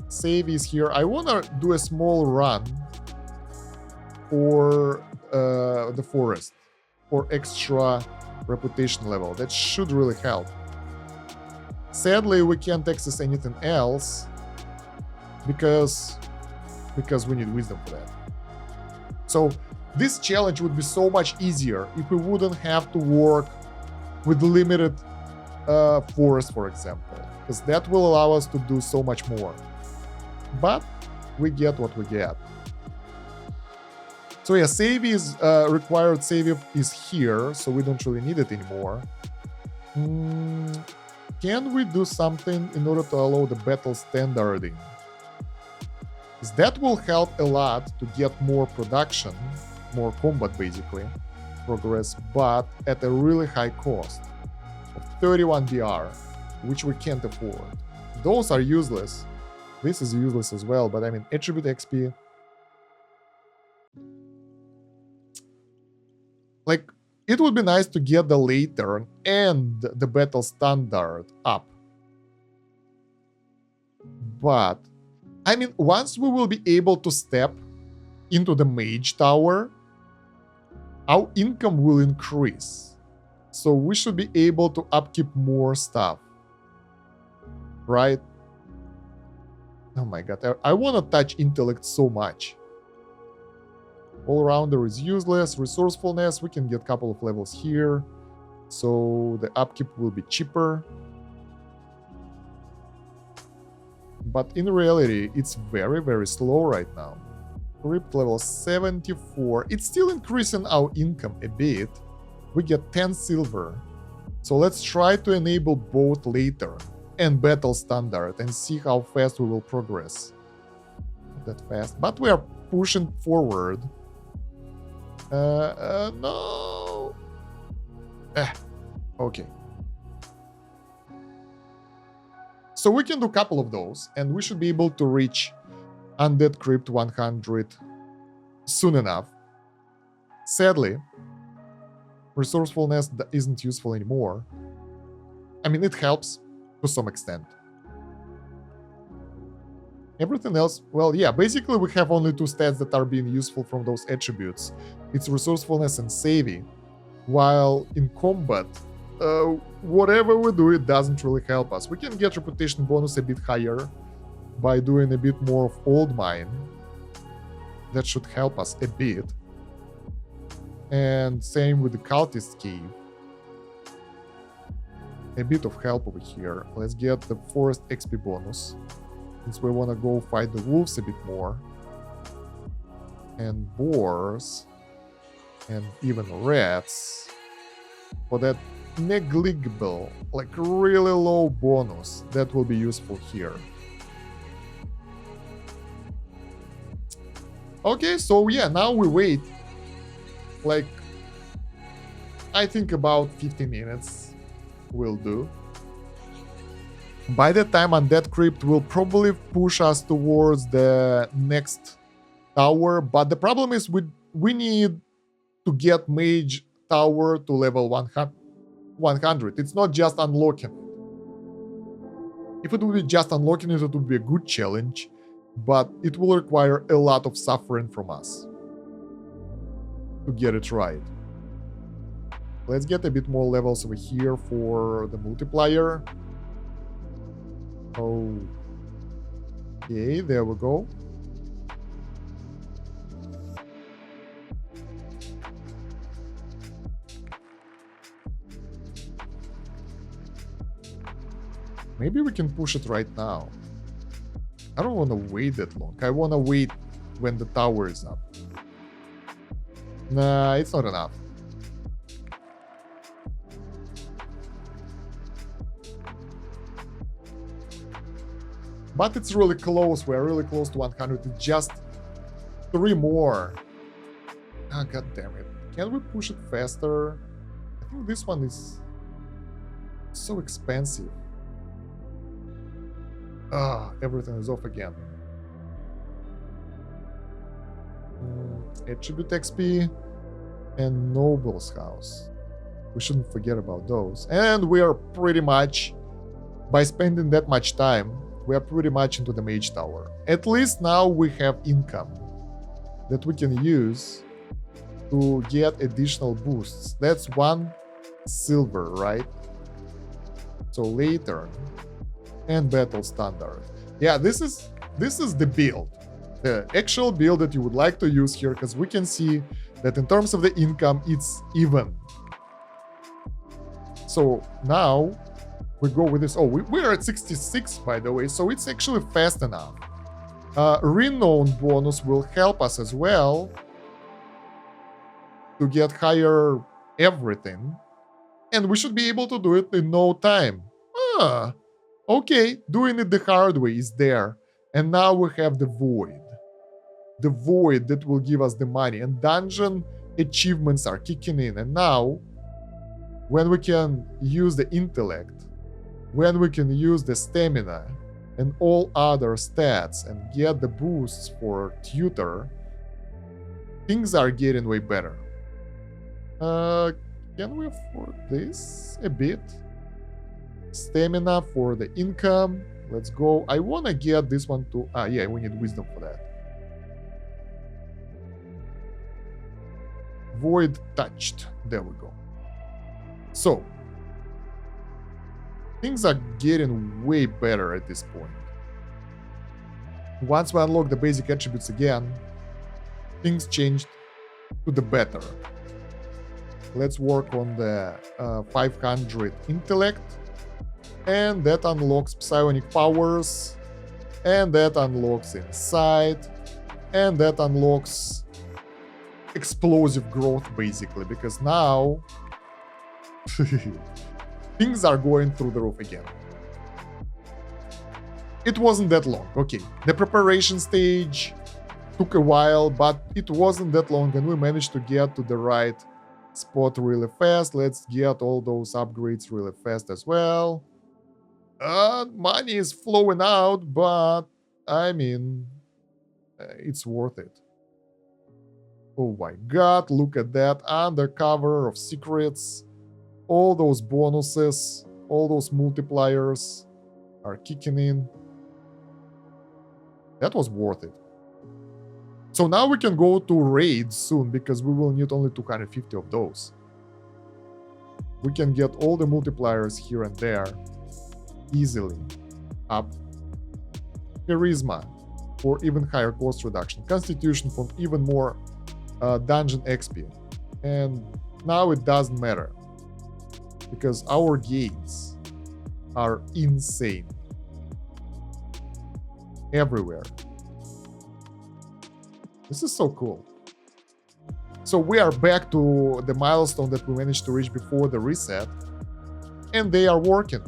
Save is here. I want to do a small run for the forest for extra reputation level. That should really help. Sadly, we can't access anything else because we need wisdom for that. So this challenge would be so much easier if we wouldn't have to work with limited forest, for example, because that will allow us to do so much more. But we get what we get. So yeah, save is required save is here, so we don't really need it anymore. Can we do something in order to allow the battle standarding? Because that will help a lot to get more production, more combat basically, progress, but at a really high cost of 31 BR, which we can't afford. Those are useless. This is useless as well, but I mean, attribute XP. Like, it would be nice to get the later and the battle standard up. But, I mean, once we will be able to step into the Mage Tower, our income will increase. So we should be able to upkeep more stuff. Right? Oh my god, I want to touch intellect so much. All-rounder is useless. Resourcefulness, we can get a couple of levels here. So the upkeep will be cheaper. But in reality, it's very, very slow right now. Crypt level 74. It's still increasing our income a bit. We get 10 silver. So let's try to enable both later and battle standard and see how fast we will progress. Not that fast, but we are pushing forward. No. Okay. So we can do a couple of those, and we should be able to reach Undead Crypt 100 soon enough. Sadly, resourcefulness isn't useful anymore. I mean, it helps to some extent. Everything else, well, yeah, basically we have only two stats that are being useful from those attributes. It's resourcefulness and savvy. While in combat, whatever we do, it doesn't really help us. We can get reputation bonus a bit higher by doing a bit more of old mine. That should help us a bit. And same with the cultist cave. A bit of help over here. Let's get the forest XP bonus, since we want to go fight the wolves a bit more. And boars. And even rats. For that negligible, like really low bonus that will be useful here. Okay, so yeah, now we wait. Like, I think about 15 minutes will do. By the time Undead Crypt will probably push us towards the next tower, but the problem is we need to get Mage Tower to level 100. It's not just unlocking. If it would be just unlocking it, it would be a good challenge, but it will require a lot of suffering from us to get it right. Let's get a bit more levels over here for the multiplier. Okay, there we go. Maybe we can push it right now. I don't want to wait that long. I want to wait when the tower is up. Nah, it's not enough. But it's really close. We're really close to 100. It's just 3 more. Ah, god damn it. Can we push it faster? I think this one is so expensive. Ah, everything is off again. Attribute XP and Noble's House. We shouldn't forget about those. And we are pretty much, by spending that much time, we are pretty much into the Mage Tower. At least now we have income that we can use to get additional boosts. That's 1 silver, right? So later. And battle standard. Yeah, this is the build, the actual build that you would like to use here, because we can see that in terms of the income it's even. So now we go with this. Oh, we're at 66, by the way, so it's actually fast enough. Renown bonus will help us as well to get higher everything, and we should be able to do it in no time. Okay, doing it the hard way is there. And now we have the Void. The Void that will give us the money. And dungeon achievements are kicking in. And now, when we can use the intellect, when we can use the stamina and all other stats and get the boosts for tutor, things are getting way better. Can we afford this a bit? Stamina for the income. Let's go. I want to get this one to... yeah, we need wisdom for that. Void touched. There we go. So, things are getting way better at this point. Once we unlock the basic attributes again, things changed to the better. Let's work on the 500 intellect. And that unlocks psionic powers, and that unlocks insight, and that unlocks explosive growth, basically, because now things are going through the roof again. It wasn't that long. Okay, the preparation stage took a while, but it wasn't that long, and we managed to get to the right spot really fast. Let's get all those upgrades really fast as well. Money is flowing out, but I mean, it's worth it. Oh my god, look at that. Undercover of secrets. All those bonuses, all those multipliers are kicking in. That was worth it. So now we can go to raids soon, because we will need only 250 of those. We can get all the multipliers here and there easily up. Charisma for even higher cost reduction. Constitution for even more dungeon XP. And now it doesn't matter, because our gains are insane. Everywhere. This is so cool. So we are back to the milestone that we managed to reach before the reset. and they are working.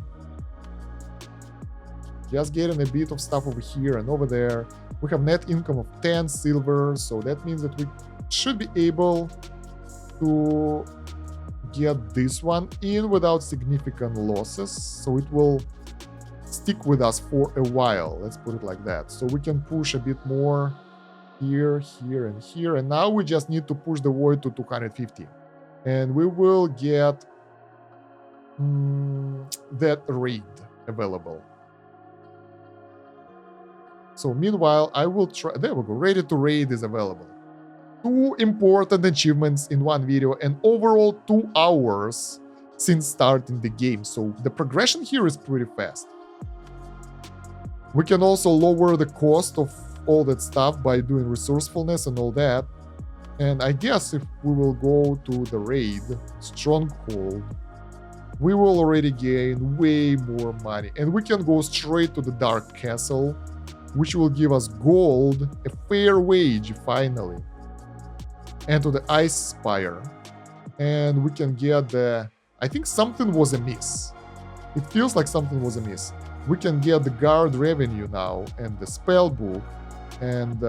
Just getting a bit of stuff over here and over there. We have net income of 10 silver, so that means that we should be able to get this one in without significant losses, so it will stick with us for a while, let's put it like that. So we can push a bit more here, here, and here, and now we just need to push the void to 250, and we will get that raid available. So meanwhile, I will try. There we go. Ready to raid is available. 2 important achievements in one video, and overall 2 hours since starting the game. So the progression here is pretty fast. We can also lower the cost of all that stuff by doing resourcefulness and all that. And I guess if we will go to the raid, Stronghold, we will already gain way more money. And we can go straight to the Dark Castle, which will give us gold, a fair wage finally. And to the Ice Spire. And we can get the... I think something was amiss. It feels like something was amiss. We can get the guard revenue now, and the spell book, and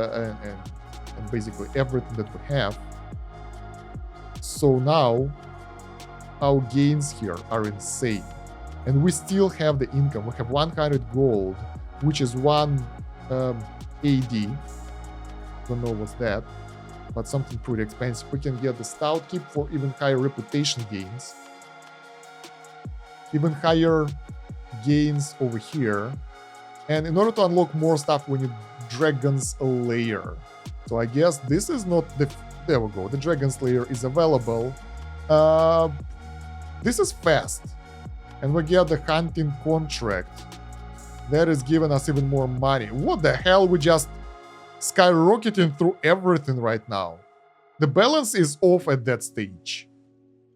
basically everything that we have. So now, our gains here are insane. And we still have the income. We have 100 gold, which is 1 AD. Don't know what's that, but something pretty expensive. We can get the Stout Keep for even higher reputation gains. Even higher gains over here. And in order to unlock more stuff, we need Dragon's Lair. So I guess this is not the... There we go. The Dragon's Lair is available. This is fast. And we get the hunting contract. That is giving us even more money. What the hell? We just skyrocketing through everything right now. The balance is off at that stage.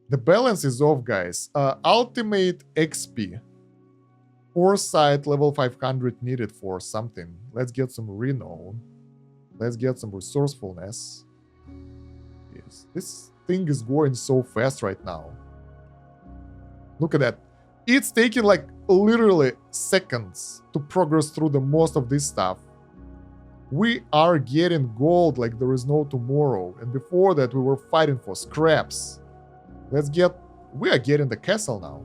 The balance is off, guys. Ultimate XP. Foresight level 500 needed for something. Let's get some renown. Let's get some resourcefulness. Yes, this thing is going so fast right now. Look at that. It's taking like literally seconds to progress through the most of this stuff. We are getting gold like there is no tomorrow. And before that, we were fighting for scraps. We are getting the castle now.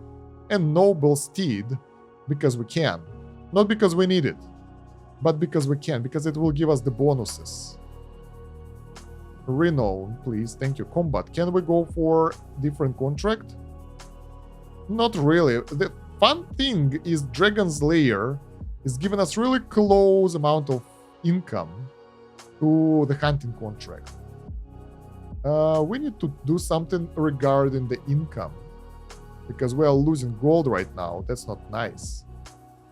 And noble steed, because we can. Not because we need it, but because we can, because it will give us the bonuses. Renown, please. Thank you. Combat. Can we go for different contract? Not really. The fun thing is Dragon's Lair is giving us really close amount of income to the hunting contract. We need to do something regarding the income, because we are losing gold right now. That's not nice.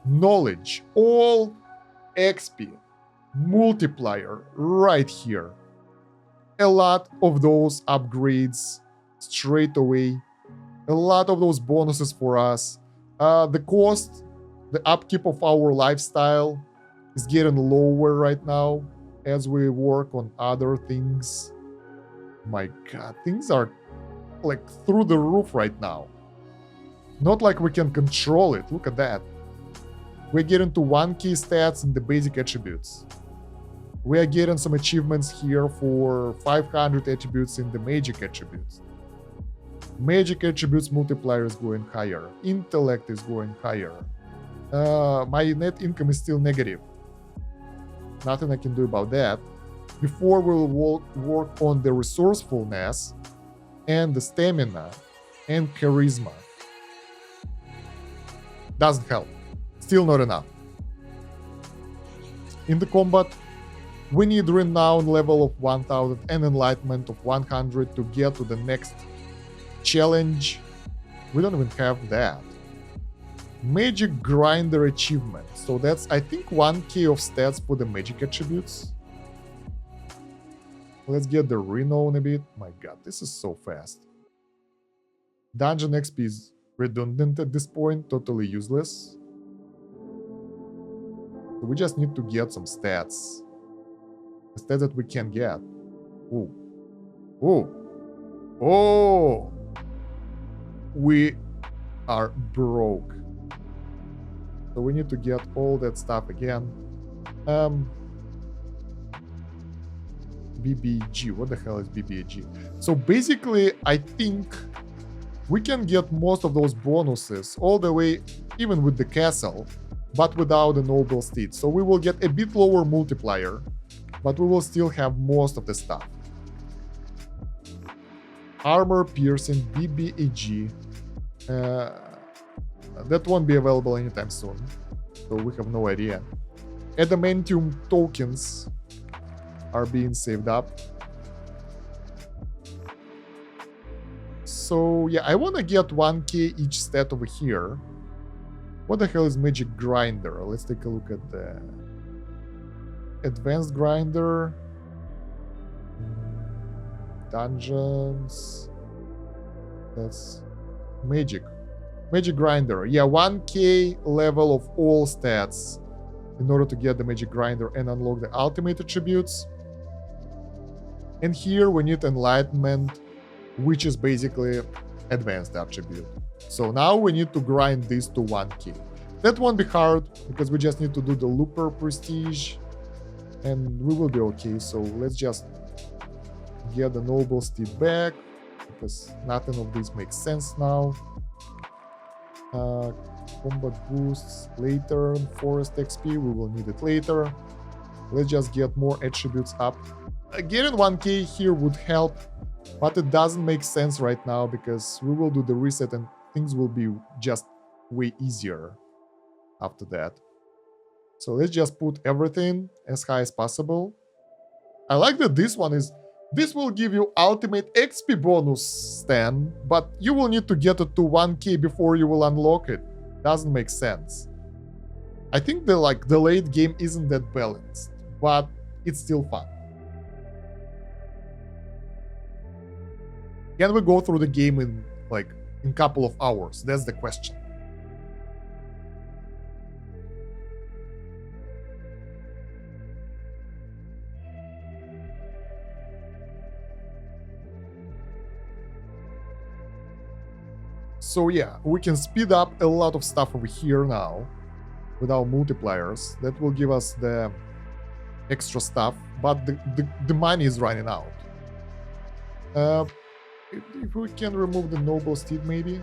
Knowledge, all XP, multiplier right here. A lot of those upgrades straight away. A lot of those bonuses for us. The cost, the upkeep of our lifestyle is getting lower right now as we work on other things. My god, things are like through the roof right now. Not like we can control it. Look at that. We're getting to 1 key stats in the basic attributes. We are getting some achievements here for 500 attributes in the magic attributes. Magic attributes multiplier is going higher. Intellect is going higher. My net income is still negative. Nothing I can do about that. Before we will work on the resourcefulness and the stamina and charisma. Doesn't help. Still not enough. In the combat, we need renown level of 1000 and enlightenment of 100 to get to the next challenge. We don't even have that. Magic grinder achievement. So that's, I think, 1k of stats for the magic attributes. Let's get the renown a bit. My god, this is so fast. Dungeon XP is redundant at this point, totally useless. So we just need to get some stats. The stats that we can get. Oh. Oh. Oh. We are broke. So we need to get all that stuff again. BBG. What the hell is BBG? So basically, I think we can get most of those bonuses all the way, even with the castle, but without the noble steed. So we will get a bit lower multiplier, but we will still have most of the stuff. Armor piercing, BBAG. That won't be available anytime soon, so we have no idea. Adamantium tokens are being saved up. So yeah, I want to get 1k each stat over here. What the hell is magic grinder? Let's take a look at the advanced grinder. Dungeons. That's magic. Magic grinder. Yeah, 1k level of all stats in order to get the magic grinder and unlock the ultimate attributes. And here we need enlightenment, which is basically advanced attribute. So now we need to grind this to 1k. That won't be hard because we just need to do the looper prestige and we will be okay. So let's just get the noble steed back because nothing of this makes sense now. Combat boosts later, forest XP, we will need it later. Let's just get more attributes up. Getting 1k here would help, but it doesn't make sense right now because we will do the reset and things will be just way easier after that. So let's just put everything as high as possible. I like that this will give you ultimate XP bonus, Stan, but you will need to get it to 1k before you will unlock it. Doesn't make sense. I think the late game isn't that balanced, but it's still fun. Can we go through the game in a couple of hours? That's the question. So yeah, we can speed up a lot of stuff over here now with our multipliers. That will give us the extra stuff, but the money is running out. If we can remove the noble steed, maybe?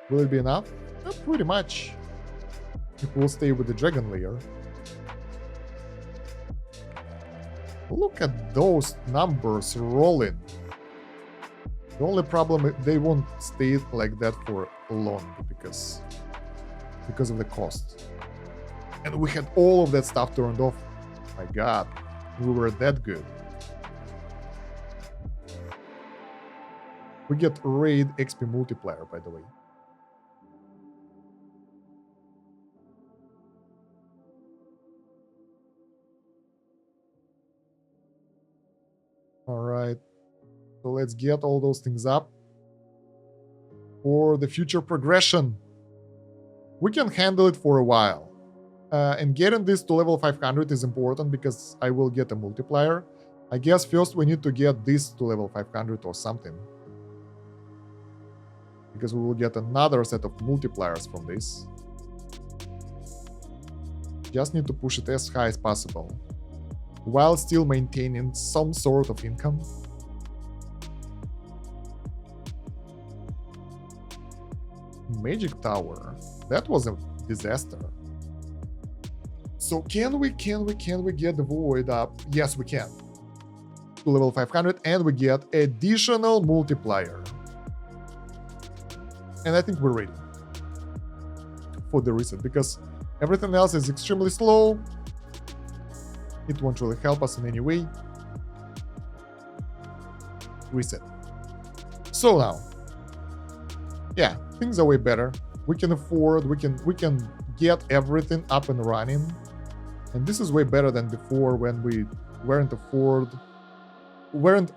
Will it be enough? Pretty much. If we'll stay with the dragon layer. Look at those numbers rolling. The only problem is they won't stay like that for long because of the cost. And we had all of that stuff turned off. My god, we were that good. We get raid XP multiplier, by the way. All right. So let's get all those things up for the future progression. We can handle it for a while. And getting this to level 500 is important because I will get a multiplier. I guess first we need to get this to level 500 or something. Because we will get another set of multipliers from this. Just need to push it as high as possible, while still maintaining some sort of income. Magic Tower. That was a disaster. So can we get the Void up? Yes, we can. To level 500 and we get additional multiplier. And I think we're ready for the reset because everything else is extremely slow. It won't really help us in any way. Reset. So now, yeah, things are way better. We can afford, we can get everything up and running. And this is way better than before when we weren't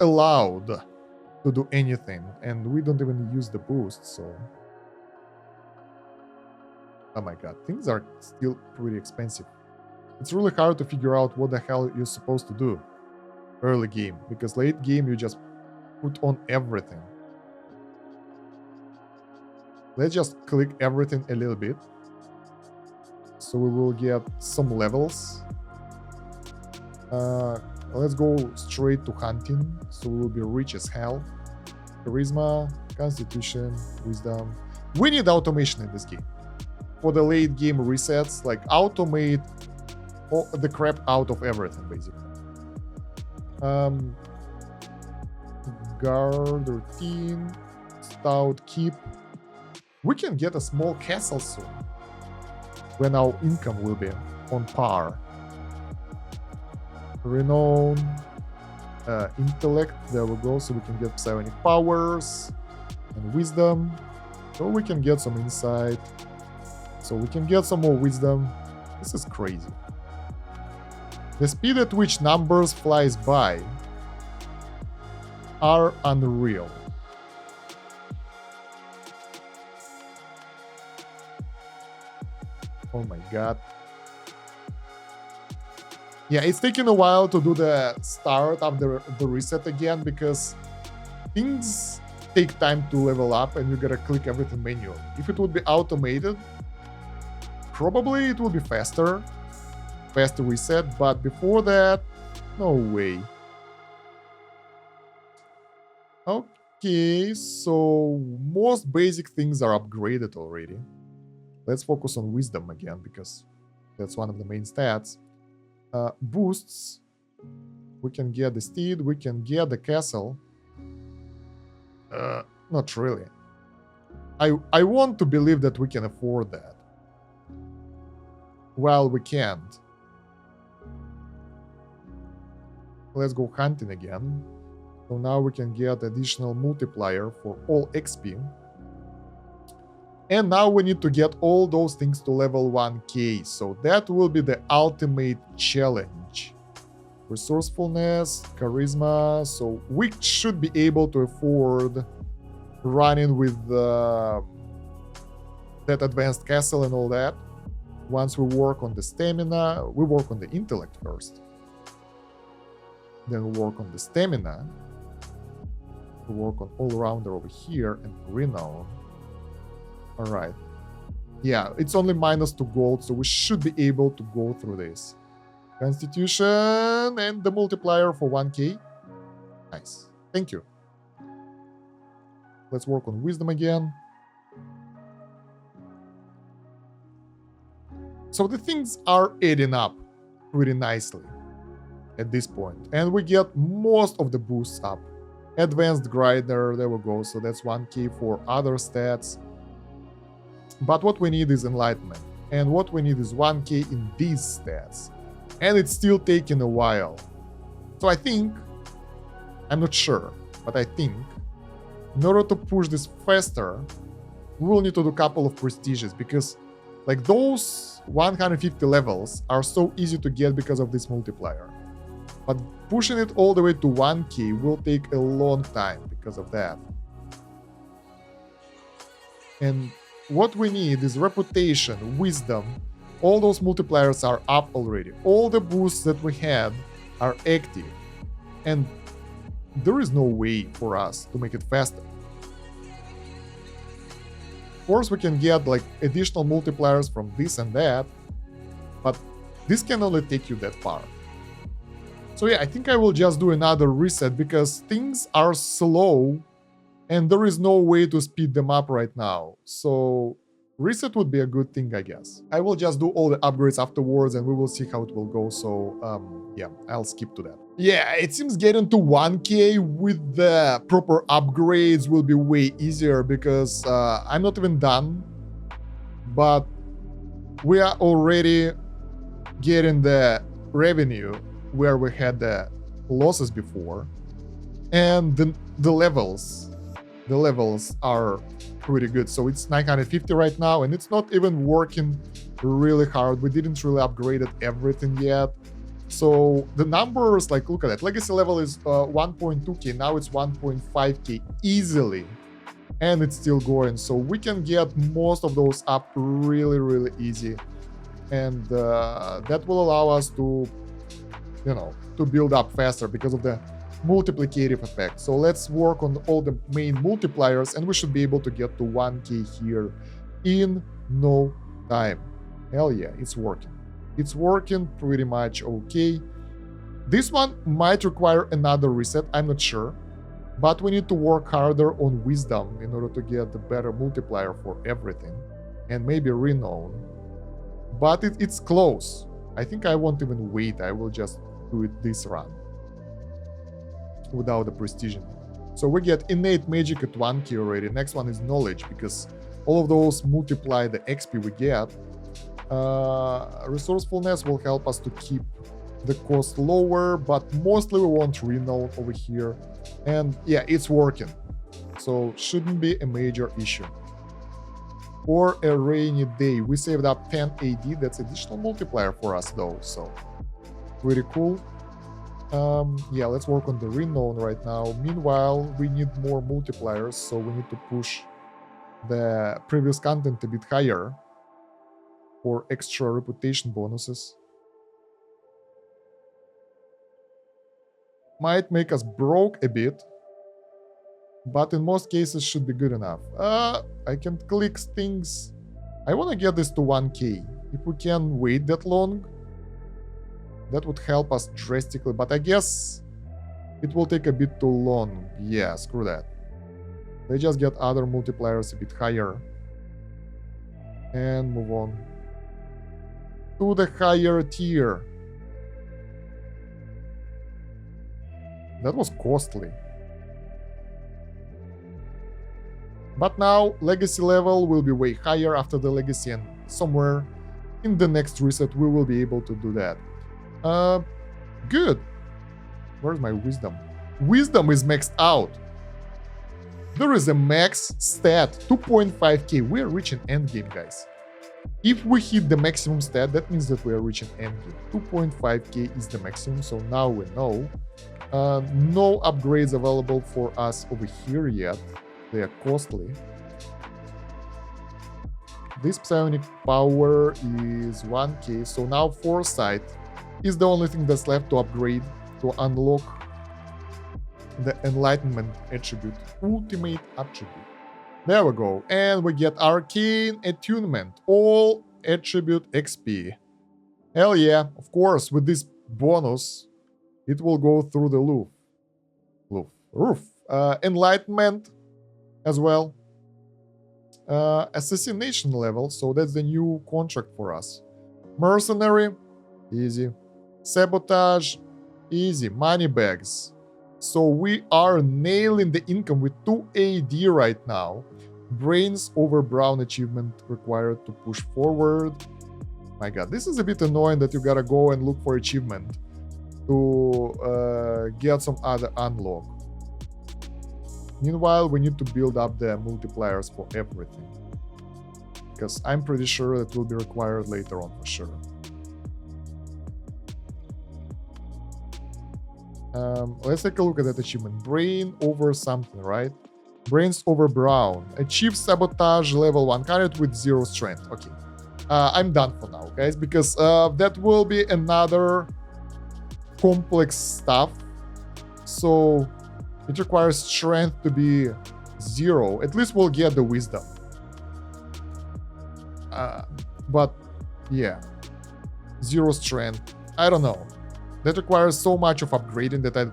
allowed to do anything. And we don't even use the boost, so. Oh my god, things are still pretty expensive. It's really hard to figure out what the hell you're supposed to do early game, because late game you just put on everything. Let's just click everything a little bit. So we will get some levels. Let's go straight to hunting. So we will be rich as hell. Charisma, Constitution, Wisdom. We need automation in this game. For the late game resets, like automate the crap out of everything, basically. Guard routine, stout keep. We can get a small castle soon when our income will be on par. Renown, intellect, there we go, so we can get psionic powers and wisdom, so we can get some insight, so we can get some more wisdom. This is crazy. The speed at which numbers flies by are unreal. Oh my god. Yeah, it's taking a while to do the start of the reset again because things take time to level up and you gotta click everything manually. If it would be automated, probably it will be faster reset, but before that, no way. Okay, so most basic things are upgraded already. Let's focus on wisdom again because that's one of the main stats. Boosts, we can get the steed, we can get the castle. Not really. I want to believe that we can afford that. Well, we can't. Let's go hunting again. So now we can get additional multiplier for all XP. And now we need to get all those things to level 1k. So that will be the ultimate challenge. Resourcefulness, charisma. So we should be able to afford running with that advanced castle and all that. Once we work on the stamina, we work on the intellect first. Then we work on the stamina. We work on all-rounder over here and renown. Alright. Yeah, it's only -2 gold, so we should be able to go through this. Constitution and the multiplier for 1k. Nice. Thank you. Let's work on wisdom again. So the things are adding up pretty nicely at this point. And we get most of the boosts up. Advanced grinder, there we go. So that's 1k for other stats. But what we need is enlightenment. And what we need is 1k in these stats. And it's still taking a while. So I think, I'm not sure, but I think in order to push this faster, we will need to do a couple of prestiges because like those 150 levels are so easy to get because of this multiplier. But pushing it all the way to 1k will take a long time because of that. And what we need is reputation, wisdom. All those multipliers are up already. All the boosts that we had are active. And there is no way for us to make it faster. Of course, we can get like additional multipliers from this and that, but this can only take you that far. So yeah, I think I will just do another reset because things are slow and there is no way to speed them up right now. So reset would be a good thing, I guess. I will just do all the upgrades afterwards and we will see how it will go. So yeah, I'll skip to that. Yeah, it seems getting to 1k with the proper upgrades will be way easier because I'm not even done, but we are already getting the revenue where we had the losses before, and the levels are pretty good. So it's 950 right now, and it's not even working really hard. We didn't really upgrade everything yet. So the numbers, like, look at that. Legacy level is 1.2k, now it's 1.5k easily, and it's still going. So we can get most of those up really, really easy, and that will allow us to, you know, to build up faster because of the multiplicative effect. So let's work on all the main multipliers, and we should be able to get to 1k here in no time. Hell yeah, it's working. It's working pretty much okay. This one might require another reset, I'm not sure. But we need to work harder on wisdom in order to get the better multiplier for everything. And maybe renown. But it's close. I think I won't even wait. I will just do it this run. Without the precision. So we get innate magic at 1k already. Next one is knowledge, because all of those multiply the XP we get. Resourcefulness will help us to keep the cost lower, but mostly we want renown over here. And yeah, it's working. So shouldn't be a major issue. For a rainy day, we saved up 10 AD. That's additional multiplier for us though, so pretty cool. Yeah, let's work on the renown right now. Meanwhile, we need more multipliers, so we need to push the previous content a bit higher for extra reputation bonuses. Might make us broke a bit, but in most cases should be good enough. I can click things. I want to get this to 1k. If we can wait that long, that would help us drastically, but I guess it will take a bit too long. Yeah, screw that. They just get other multipliers a bit higher. And move on to the higher tier. That was costly. But now legacy level will be way higher after the legacy, and somewhere in the next reset we will be able to do that. Good. Where's my wisdom? Wisdom is maxed out. There is a max stat, 2.5k. We are reaching endgame, guys. If we hit the maximum stat, that means that we are reaching endgame. 2.5k is the maximum, so now we know. No upgrades available for us over here yet. They are costly. This psionic power is 1k, so now foresight is the only thing that's left to upgrade, to unlock the enlightenment attribute, ultimate attribute. There we go, and we get arcane attunement, all attribute XP. Hell yeah, of course, with this bonus it will go through the roof. Enlightenment as well. Assassination level, so that's the new contract for us. Mercenary, easy. Sabotage, easy. Money bags. So we are nailing the income with 2 AD right now. Brains over brown achievement required to push forward. My god, this is a bit annoying that you gotta go and look for achievement to get some other unlock. Meanwhile, we need to build up the multipliers for everything, because I'm pretty sure that will be required later on for sure. Let's take a look at that achievement. Brain over something, right? Brains over brown. Achieve sabotage level 100 with 0 strength. Okay. I'm done for now, guys, because that will be another complex stuff. So it requires strength to be 0. At least we'll get the wisdom. But yeah, 0 strength. I don't know. That requires so much of upgrading that I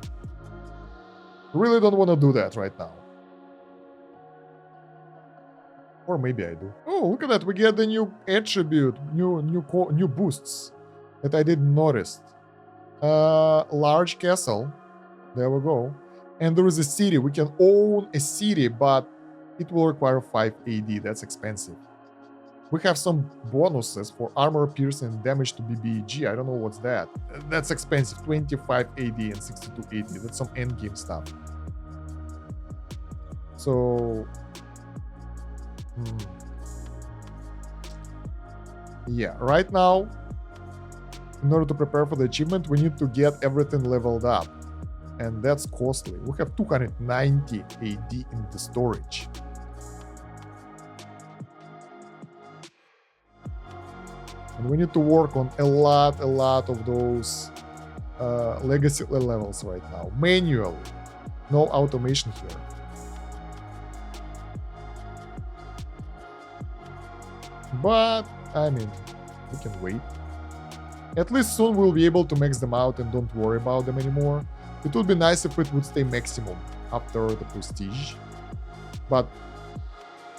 really don't want to do that right now. Or maybe I do. Oh, look at that. We get the new attribute, new boosts that I didn't notice. Large castle. There we go. And there is a city. We can own a city, but it will require 5 AD. That's expensive. We have some bonuses for armor piercing and damage to BBEG. I don't know what's that. That's expensive. 25 AD and 62 AD. That's some endgame stuff. So yeah, right now, in order to prepare for the achievement, we need to get everything leveled up. And that's costly. We have 290 AD in the storage. And we need to work on a lot of those legacy levels right now. Manual. No automation here. But, I mean, we can wait. At least soon we'll be able to max them out and don't worry about them anymore. It would be nice if it would stay maximum after the prestige. But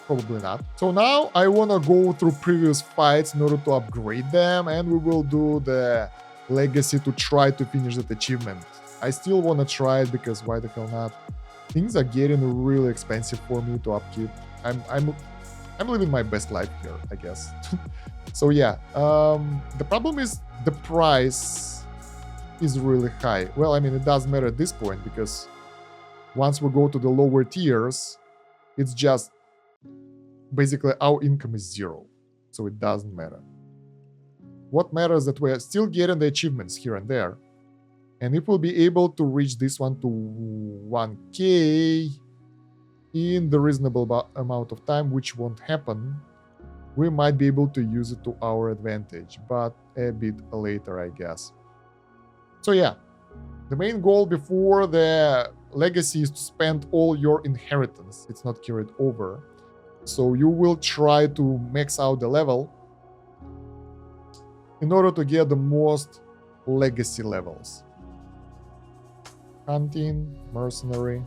probably not. So now I want to go through previous fights in order to upgrade them, and we will do the legacy to try to finish that achievement. I still want to try it because why the hell not? Things are getting really expensive for me to upkeep. I'm living my best life here, I guess. So yeah, the problem is the price is really high. Well, I mean, it doesn't matter at this point because once we go to the lower tiers, it's just basically our income is 0. So it doesn't matter. What matters is that we're still getting the achievements here and there. And if we'll be able to reach this one to 1k in the reasonable amount of time, which won't happen, we might be able to use it to our advantage, but a bit later, I guess. So yeah, the main goal before the legacy is to spend all your inheritance. It's not carried over. So you will try to max out the level in order to get the most legacy levels. Hunting, mercenary,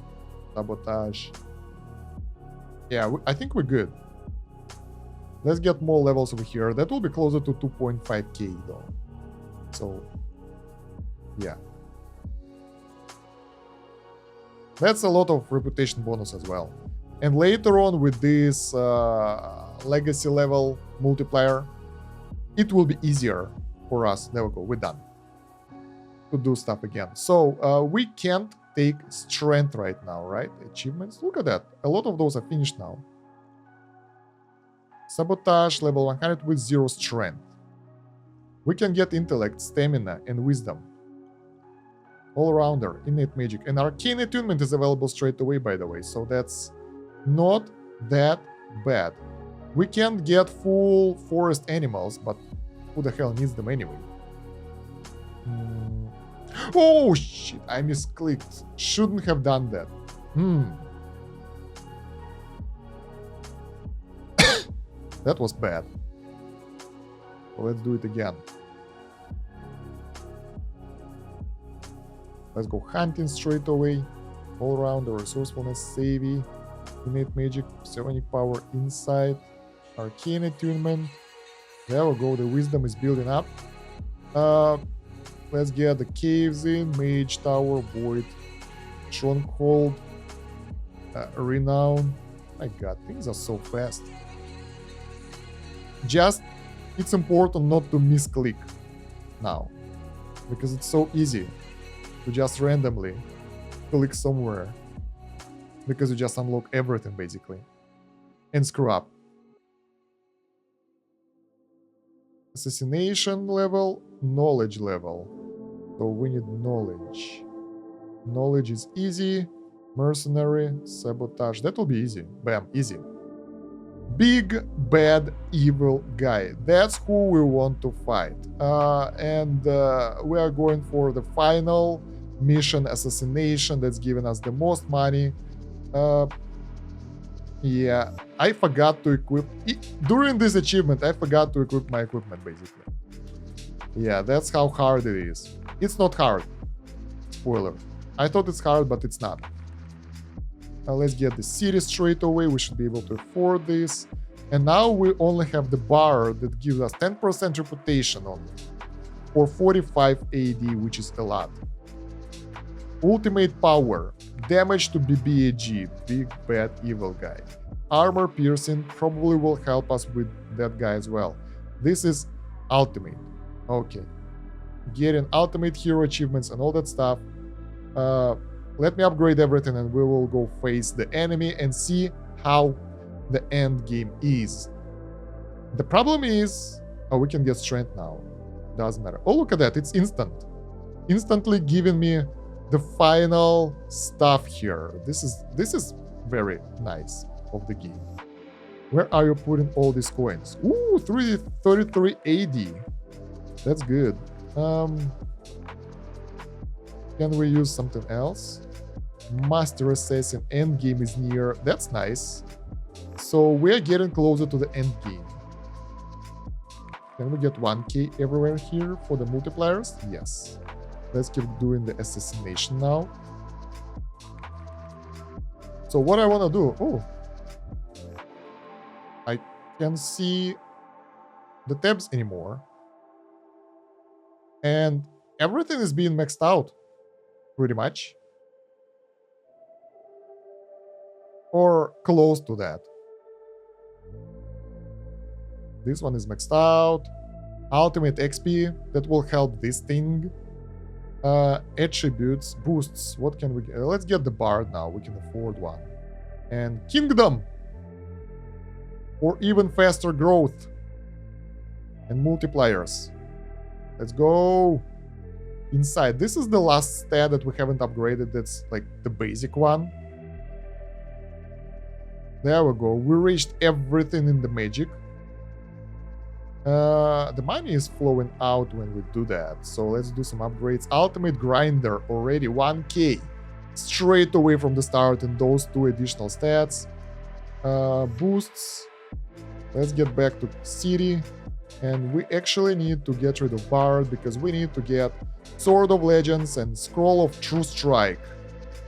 sabotage. Yeah, I think we're good. Let's get more levels over here. That will be closer to 2.5k though. So, yeah. That's a lot of reputation bonus as well. And later on with this legacy level multiplier, it will be easier for us. There we go, we're done. To do stuff again. So we can't take strength right now, right? Achievements, look at that. A lot of those are finished now. Sabotage, level 100 with 0 strength. We can get intellect, stamina, and wisdom. All-rounder, innate magic. And arcane attunement is available straight away, by the way. So that's not that bad. We can't get full forest animals, but who the hell needs them anyway? Oh shit, I misclicked. Shouldn't have done that. That was bad. Well, let's do it again. Let's go hunting straight away. All around the resourcefulness, savvy, innate magic, psionic power, insight, arcane attunement. There we go, the wisdom is building up. Let's get the caves in, mage tower, void, stronghold, renown. My god, things are so fast. Just, it's important not to misclick now, because it's so easy to just randomly click somewhere, because you just unlock everything basically, and screw up. Assassination level, knowledge level. So we need knowledge. Knowledge is easy. Mercenary, sabotage. That will be easy. Bam, easy. Big, bad, evil guy. That's who we want to fight. And we are going for the final mission, assassination. That's giving us the most money. Yeah, I forgot to equip... During this achievement, I forgot to equip my equipment, basically. Yeah, that's how hard it is. It's not hard. Spoiler. I thought it's hard, but it's not. Let's get the city straight away. We should be able to afford this. And now we only have the bar that gives us 10% reputation only. For 45 AD, which is a lot. Ultimate power. Damage to BBAG. Big, bad, evil guy. Armor piercing probably will help us with that guy as well. This is ultimate. Okay. Getting ultimate hero achievements and all that stuff. Let me upgrade everything and we will go face the enemy and see how the end game is. The problem is... Oh, we can get strength now. Doesn't matter. Oh, look at that. It's instant. Instantly giving me the final stuff here. This is very nice of the game. Where are you putting all these coins? Ooh, 333 AD. That's good. Can we use something else? Master Assassin endgame is near. That's nice. So we're getting closer to the endgame. Can we get 1k everywhere here for the multipliers? Yes. Let's keep doing the assassination now. So what I want to do... Oh. I can't see the tabs anymore. And everything is being maxed out. Pretty much. Or close to that. This one is maxed out. Ultimate XP, that will help this thing. Attributes, boosts, what can we get? Let's get the Bard now, we can afford one. And Kingdom! Or even faster growth. And multipliers. Let's go! Inside, this is the last stat that we haven't upgraded, that's like the basic one. There we go, we reached everything in the magic. The money is flowing out when we do that, so let's do some upgrades. Ultimate Grinder, already 1k. Straight away from the start in those 2 additional stats. Boosts. Let's get back to City. And we actually need to get rid of Bard, because we need to get Sword of Legends and Scroll of True Strike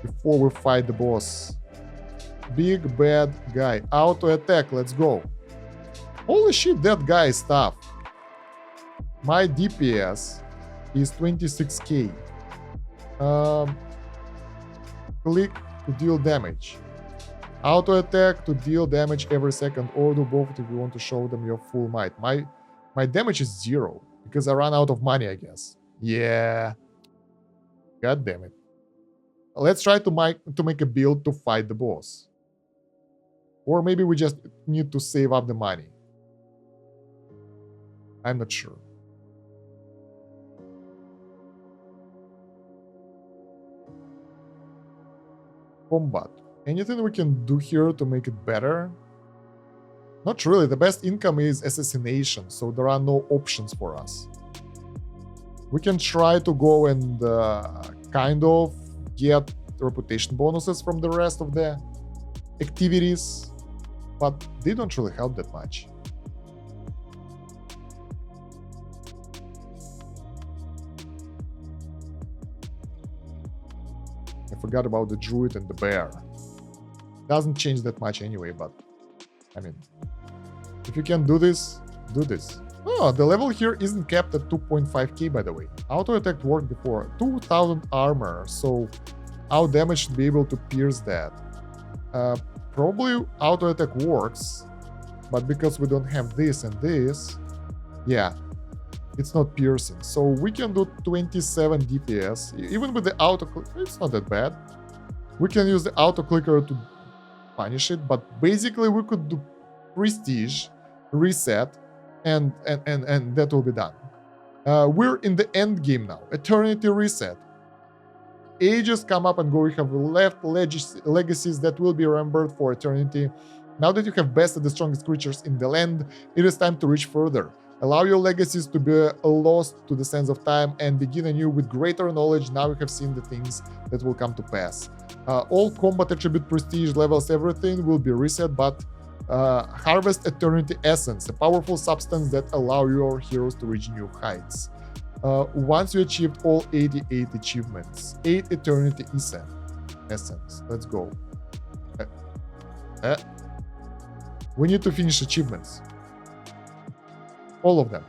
before we fight the boss. Big bad guy. Auto attack, let's go. Holy shit, that guy is tough. My DPS is 26k. Click to deal damage. Auto attack to deal damage every second, or do both if you want to show them your full might. My damage is 0 because I ran out of money, I guess. Yeah. God damn it. Let's try to make a build to fight the boss. Or maybe we just need to save up the money. I'm not sure. Combat. Anything we can do here to make it better? Not really. The best income is assassination, so there are no options for us. We can try to go and kind of get reputation bonuses from the rest of the activities, but they don't really help that much. I forgot about the druid and the bear. Doesn't change that much anyway, but I mean, if you can do this, do this. Oh, the level here isn't capped at 2.5k, by the way. Auto attack worked before. 2000 armor, so our damage should be able to pierce that. Probably auto attack works, but because we don't have this and this, yeah, it's not piercing. So we can do 27 DPS. Even with the auto click, it's not that bad. We can use the auto clicker to punish it, but basically we could do prestige, reset, and that will be done. We're in the end game now. Eternity reset. Ages come up and go. You have left legacies that will be remembered for eternity. Now that you have bested the strongest creatures in the land, it is time to reach further. Allow your legacies to be lost to the sands of time and begin anew with greater knowledge. Now you have seen the things that will come to pass. All combat attribute prestige levels, everything will be reset, but harvest eternity essence, a powerful substance that allow your heroes to reach new heights. Once you achieved all 88 achievements, 8 eternity essence. Let's go. We need to finish achievements. All of them.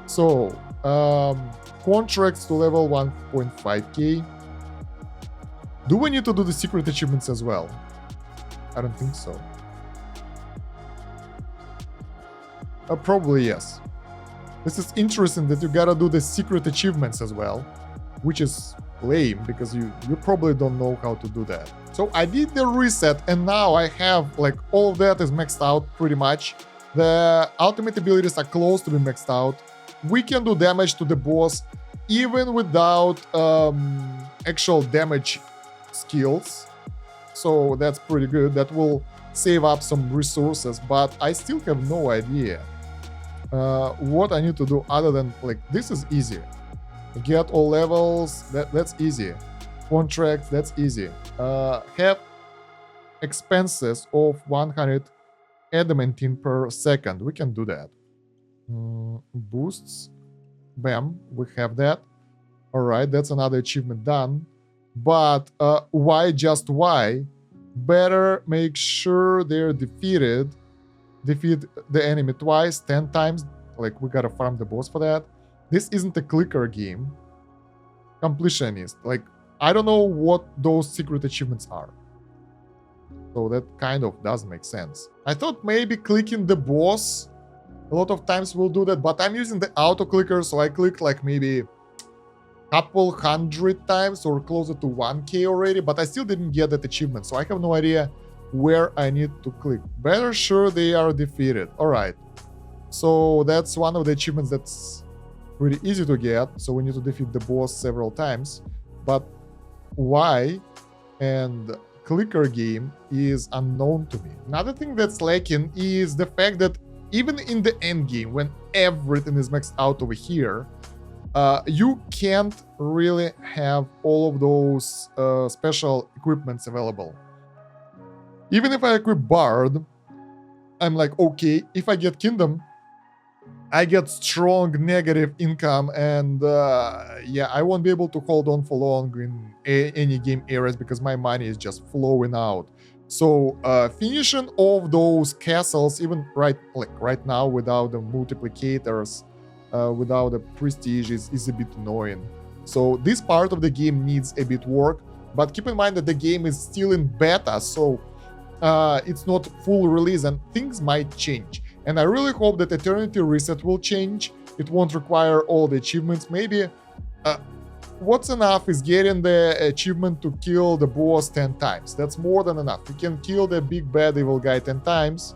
So, contracts to level 1.5k. Do we need to do the secret achievements as well? I don't think so. Probably yes. This is interesting that you gotta do the secret achievements as well, which is lame because you probably don't know how to do that. So I did the reset and now I have like all of that is maxed out pretty much. The ultimate abilities are close to be maxed out. We can do damage to the boss even without actual damage skills. So that's pretty good. That will save up some resources, but I still have no idea what I need to do other than like this is easier. Get all levels, that's easy. Contract, that's easy. Have expenses of 100 adamantine per second. We can do that. Boosts. Bam, we have that. All right, that's another achievement done. But why just why? Better make sure they're defeated. Defeat the enemy twice, 10 times. Like, we gotta farm the boss for that. This isn't a clicker game. Completionist. Like, I don't know what those secret achievements are. So that kind of does make sense. I thought maybe clicking the boss, a lot of times we'll do that, but I'm using the auto clicker, so I clicked like maybe couple hundred times or closer to 1k already, but I still didn't get that achievement, so I have no idea where I need to click. Better sure they are defeated. All right, so that's one of the achievements that's pretty easy to get, so we need to defeat the boss several times. But why and clicker game is unknown to me. Another thing that's lacking is the fact that even in the end game, when everything is maxed out over here, you can't really have all of those special equipments available. Even if I equip Bard, I'm like, okay, if I get Kingdom, I get strong negative income, and yeah, I won't be able to hold on for long in any game areas because my money is just flowing out. So finishing off those castles, even right now, without the multiplicators, without the prestige, is a bit annoying. So this part of the game needs a bit work, but keep in mind that the game is still in beta, so it's not full release and things might change. And I really hope that Eternity Reset will change. It won't require all the achievements. Maybe what's enough is getting the achievement to kill the boss 10 times. That's more than enough. You can kill the big bad evil guy 10 times.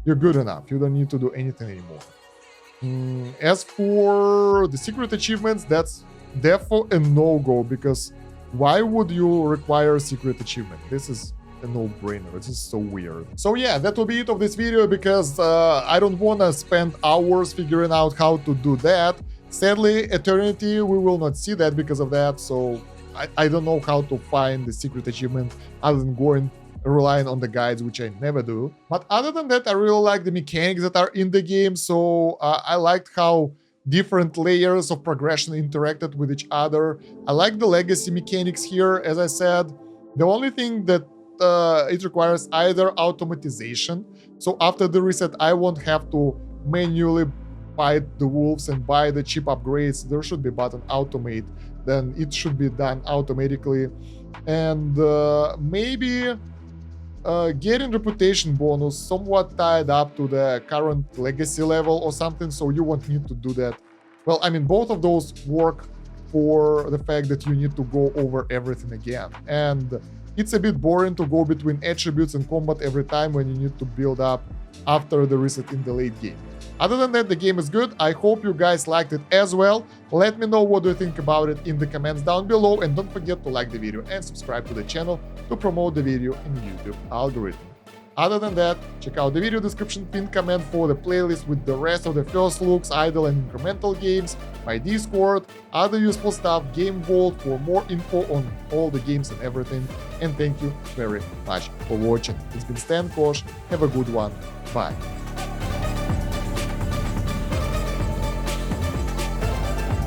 You're good enough. You don't need to do anything anymore. As for the secret achievements, that's therefore a no-go, because why would you require a secret achievement? This is a no-brainer. It's just so weird. So yeah, that will be it of this video, because I don't want to spend hours figuring out how to do that. Sadly, Eternity, we will not see that because of that, so I don't know how to find the secret achievement other than relying on the guides, which I never do. But other than that, I really like the mechanics that are in the game, so I liked how different layers of progression interacted with each other. I like the legacy mechanics here, as I said. The only thing that it requires either automatization, so after the reset I won't have to manually fight the wolves and buy the cheap upgrades. There should be a button automate, then it should be done automatically. And maybe getting reputation bonus somewhat tied up to the current legacy level or something, so you won't need to do that. Well, I mean, both of those work for the fact that you need to go over everything again, and it's a bit boring to go between attributes and combat every time when you need to build up after the reset in the late game. Other than that, the game is good. I hope you guys liked it as well. Let me know what you think about it in the comments down below, and don't forget to like the video and subscribe to the channel to promote the video in YouTube algorithm. Other than that, check out the video description pinned comment for the playlist with the rest of the first looks, idle and incremental games, my Discord, other useful stuff, Game Vault for more info on all the games and everything. And thank you very much for watching. It's been Stan Kosh. Have a good one. Bye.